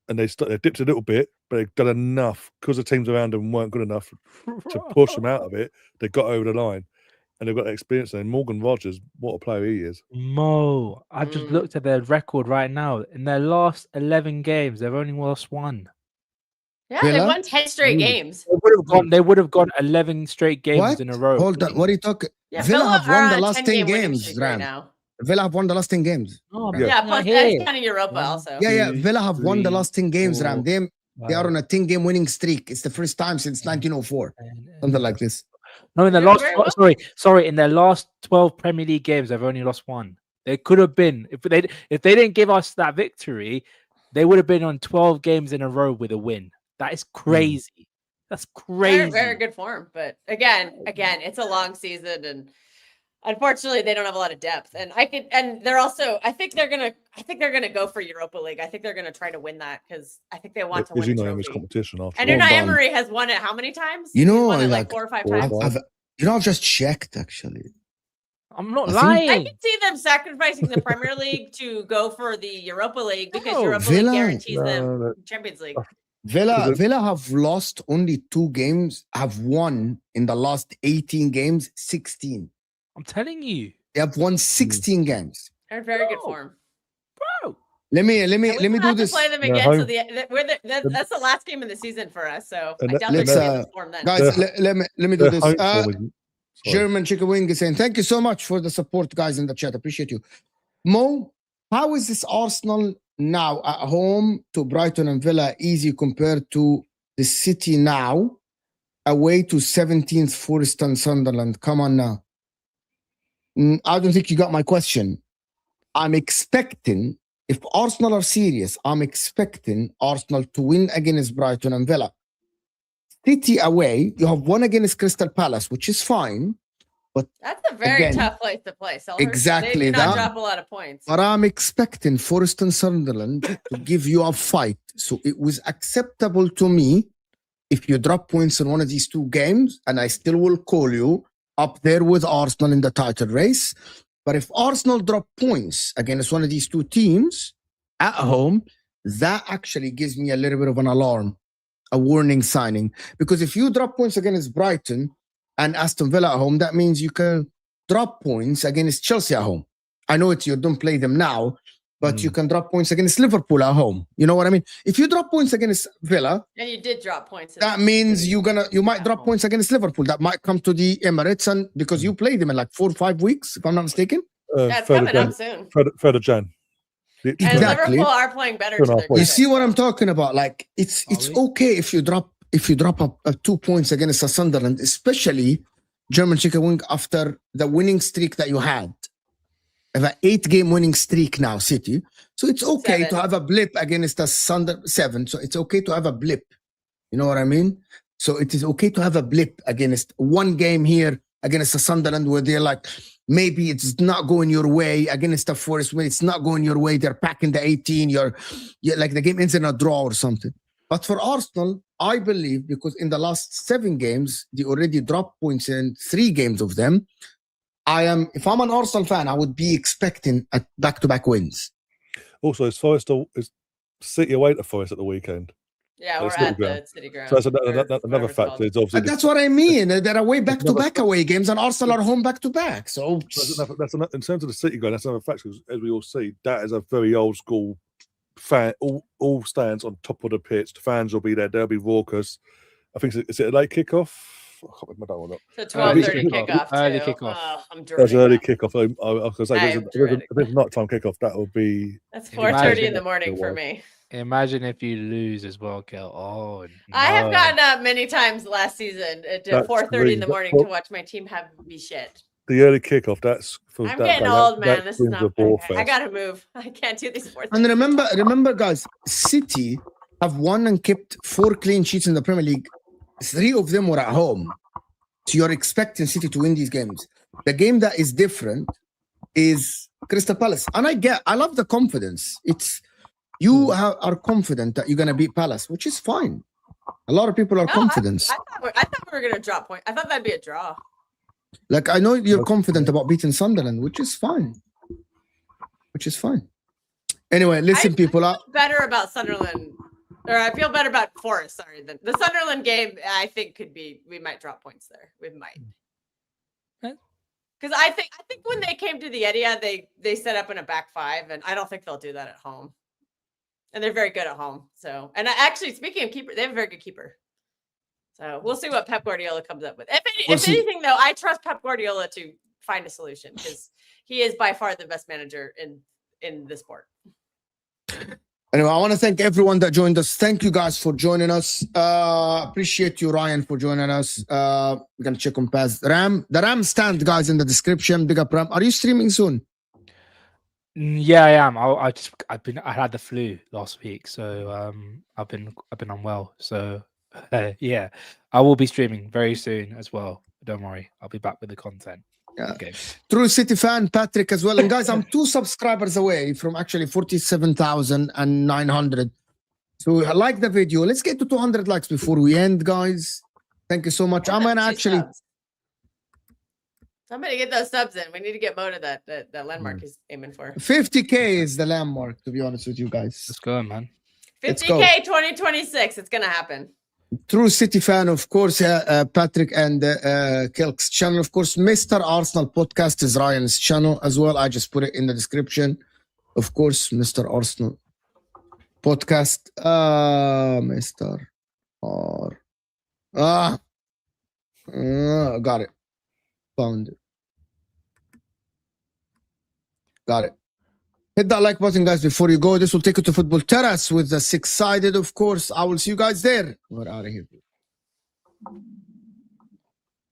and they dipped a little bit, but they've done enough because the teams around them weren't good enough to push them out of it. They got over the line, and they've got that experience. And Morgan Rogers, what a player he is! Mo, I just Mm. looked at their record right now. In their last 11 games, they've only lost 1. Yeah, they Villa? won 10 straight Mm. games. They would have gone 11 straight games What? in a row. Hold on. What are you talking? Yeah, Villa have are won on the a last 10 10-game winning games, streak right Ram. now. Villa have won the last 10 games. Oh, Yeah. Yeah, not plus here. that's counting Europa One, also. Yeah. 2, Villa have won the 3, last 10 games, Ram. 4, They are on 5, a 10-game winning streak. It's the first time since 1904. 10, Something like this. No, in the They're last very well. sorry, in their last 12 Premier League games, they've only lost 1. They could have been if they didn't give us that victory, they would have been on 12 games in a row with a win. That is crazy. That's crazy. Very, very good form. But again, it's a long season, and unfortunately, they don't have a lot of depth. And they're also. I think they're gonna go for Europa League. I think they're gonna try to win that because I think they want to Is he win the not in this trophy. competition after And all? Hold Unai on. Emery has won it how many times? You He's know, won it like, 4 or 5 four or times. five. I've just checked actually. I'm not I think- lying. I can see them sacrificing the Premier League to go for the Europa League because No, Europa Villa- League guarantees No, them no. Champions League. Villa Is it- have lost only 2 games, have won in the last 18 games, 16. I'm telling you, They have won 16 games. They're in very good No. form. bro. Let me And we do will have this. to play them No, again. home- So that's the last game of the season for us. So And I doubt let's, they're going to be in this form then. Guys, let me do Their this. home form is- sorry. German Chicken Wing is saying, thank you so much for the support, guys, in the chat. Appreciate you. Mo, how is this Arsenal now at home to Brighton and Villa easy compared to the City now away to 17th Forest and Sunderland? Come on now. I don't think you got my question. I'm expecting, if Arsenal are serious, I'm expecting Arsenal to win against Brighton and Villa. City away, you have won against Crystal Palace, which is fine. That's a very Again, tough place to play. So exactly they do not that. drop a lot of points. But I'm expecting Forest and Sunderland to give you a fight. So it was acceptable to me if you drop points in one of these 2 games, and I still will call you up there with Arsenal in the title race. But if Arsenal drop points against one of these 2 teams at home, that actually gives me a little bit of an alarm, a warning signing. Because if you drop points against Brighton and Aston Villa at home, that means you can drop points against Chelsea at home. I know you don't play them now, but you can drop points against Liverpool at home. You know what I mean? If you drop points against Villa, And you did drop points. that means you might drop points against Liverpool. That might come to the Emirates, and because you play them in like 4 or 5 weeks, if I'm not mistaken. That's 3rd coming of up soon. 3rd of Jan. And Exactly. Liverpool are playing better. Two To and a their half weeks. You credit. see what I'm talking about? Like it's Are we? okay if you drop if you drop up 2 points against a Sunderland, especially German chicken wing after the winning streak that you had. Have an 8-game winning streak now, City. So it's okay to have a blip against a Sunderland 7. So it's okay to have a blip. You know what I mean? So it is okay to have a blip against one game here against a Sunderland where they're like, maybe it's not going your way against a Forest when it's not going your way. They're packing the 18. You're like the game ends in a draw or something. But for Arsenal, I believe because in the last 7 games, they already dropped points in 3 games of them. If I'm an Arsenal fan, I would be expecting a back-to-back wins. Also, is City away to Forest at the weekend? Yeah, we're City at ground. the City ground. So that's another factor. It's obviously And that's what I mean. They're away back-to-back away games, and Arsenal are home back-to-back. So that's another, in terms of the City ground, that's another factor. As we all see, that is a very old school fan. All stands on top of the pitch. The fans will be there. They'll be raucous. I think is it a late kickoff? I can't remember that one. So 12:30 kickoff. Early too. kickoff. Oh, I'm That's an early dreading kickoff. I was going to say, if it's nighttime kickoff, that will be. That's Imagine 4:30 in the morning for me. Imagine if you lose as well, Kel. Oh, I have no. gotten up many times last season at 4:30 in the morning to watch my team have me shit. The early kickoff. I'm getting old, man. This is not. I gotta move. I can't do these 4:30. And remember, guys, City have won and kept 4 clean sheets in the Premier League. 3 of them were at home. So you're expecting City to win these games. The game that is different is Crystal Palace. And I love the confidence. It's you are confident that you're going to beat Palace, which is fine. A lot of people are confident. I thought we were going to drop point. I thought that'd be a draw. Like, I know you're confident about beating Sunderland, which is fine. Anyway, listen, people. I feel better about Sunderland. Or I feel better about Forest, sorry. The Sunderland game, I think we might drop points there. We might. Because I think when they came to the Etihad, they set up in a back 5, and I don't think they'll do that at home. And they're very good at home. So, and actually, speaking of keeper, they have a very good keeper. So we'll see what Pep Guardiola comes up with. If anything, though, I trust Pep Guardiola to find a solution because he is by far the best manager in the sport. Anyway, I want to thank everyone that joined us. Thank you guys for joining us. Appreciate you, Ryan, for joining us. We're going to check on past the Ram stand, guys, in the description. Big up, Ram. Are you streaming soon? Yeah, I am. I had the flu last week, so I've been unwell. So yeah, I will be streaming very soon as well. Don't worry, I'll be back with the content. Yeah. Okay. True City fan, Patrick as well. And guys, I'm 2 subscribers away from actually 47,900. So like the video. Let's get to 200 likes before we end, guys. Thank you so much. I'm gonna actually. Somebody get those subs in. We need to get Mo to that landmark he's aiming for. 50K is the landmark, to be honest with you guys. Let's go, man. 50K 2026. It's gonna happen. True City fan, of course, Patrick and Kelk's channel. Of course, Mr. Arsenal podcast is Ryan's channel as well. I just put it in the description. Of course, Mr. Arsenal podcast. Mr. R. Got it. Found it. Got it. Hit that like button, guys, before you go. This will take you to Football Terrace with the 6-sided, of course. I will see you guys there. We're out of here.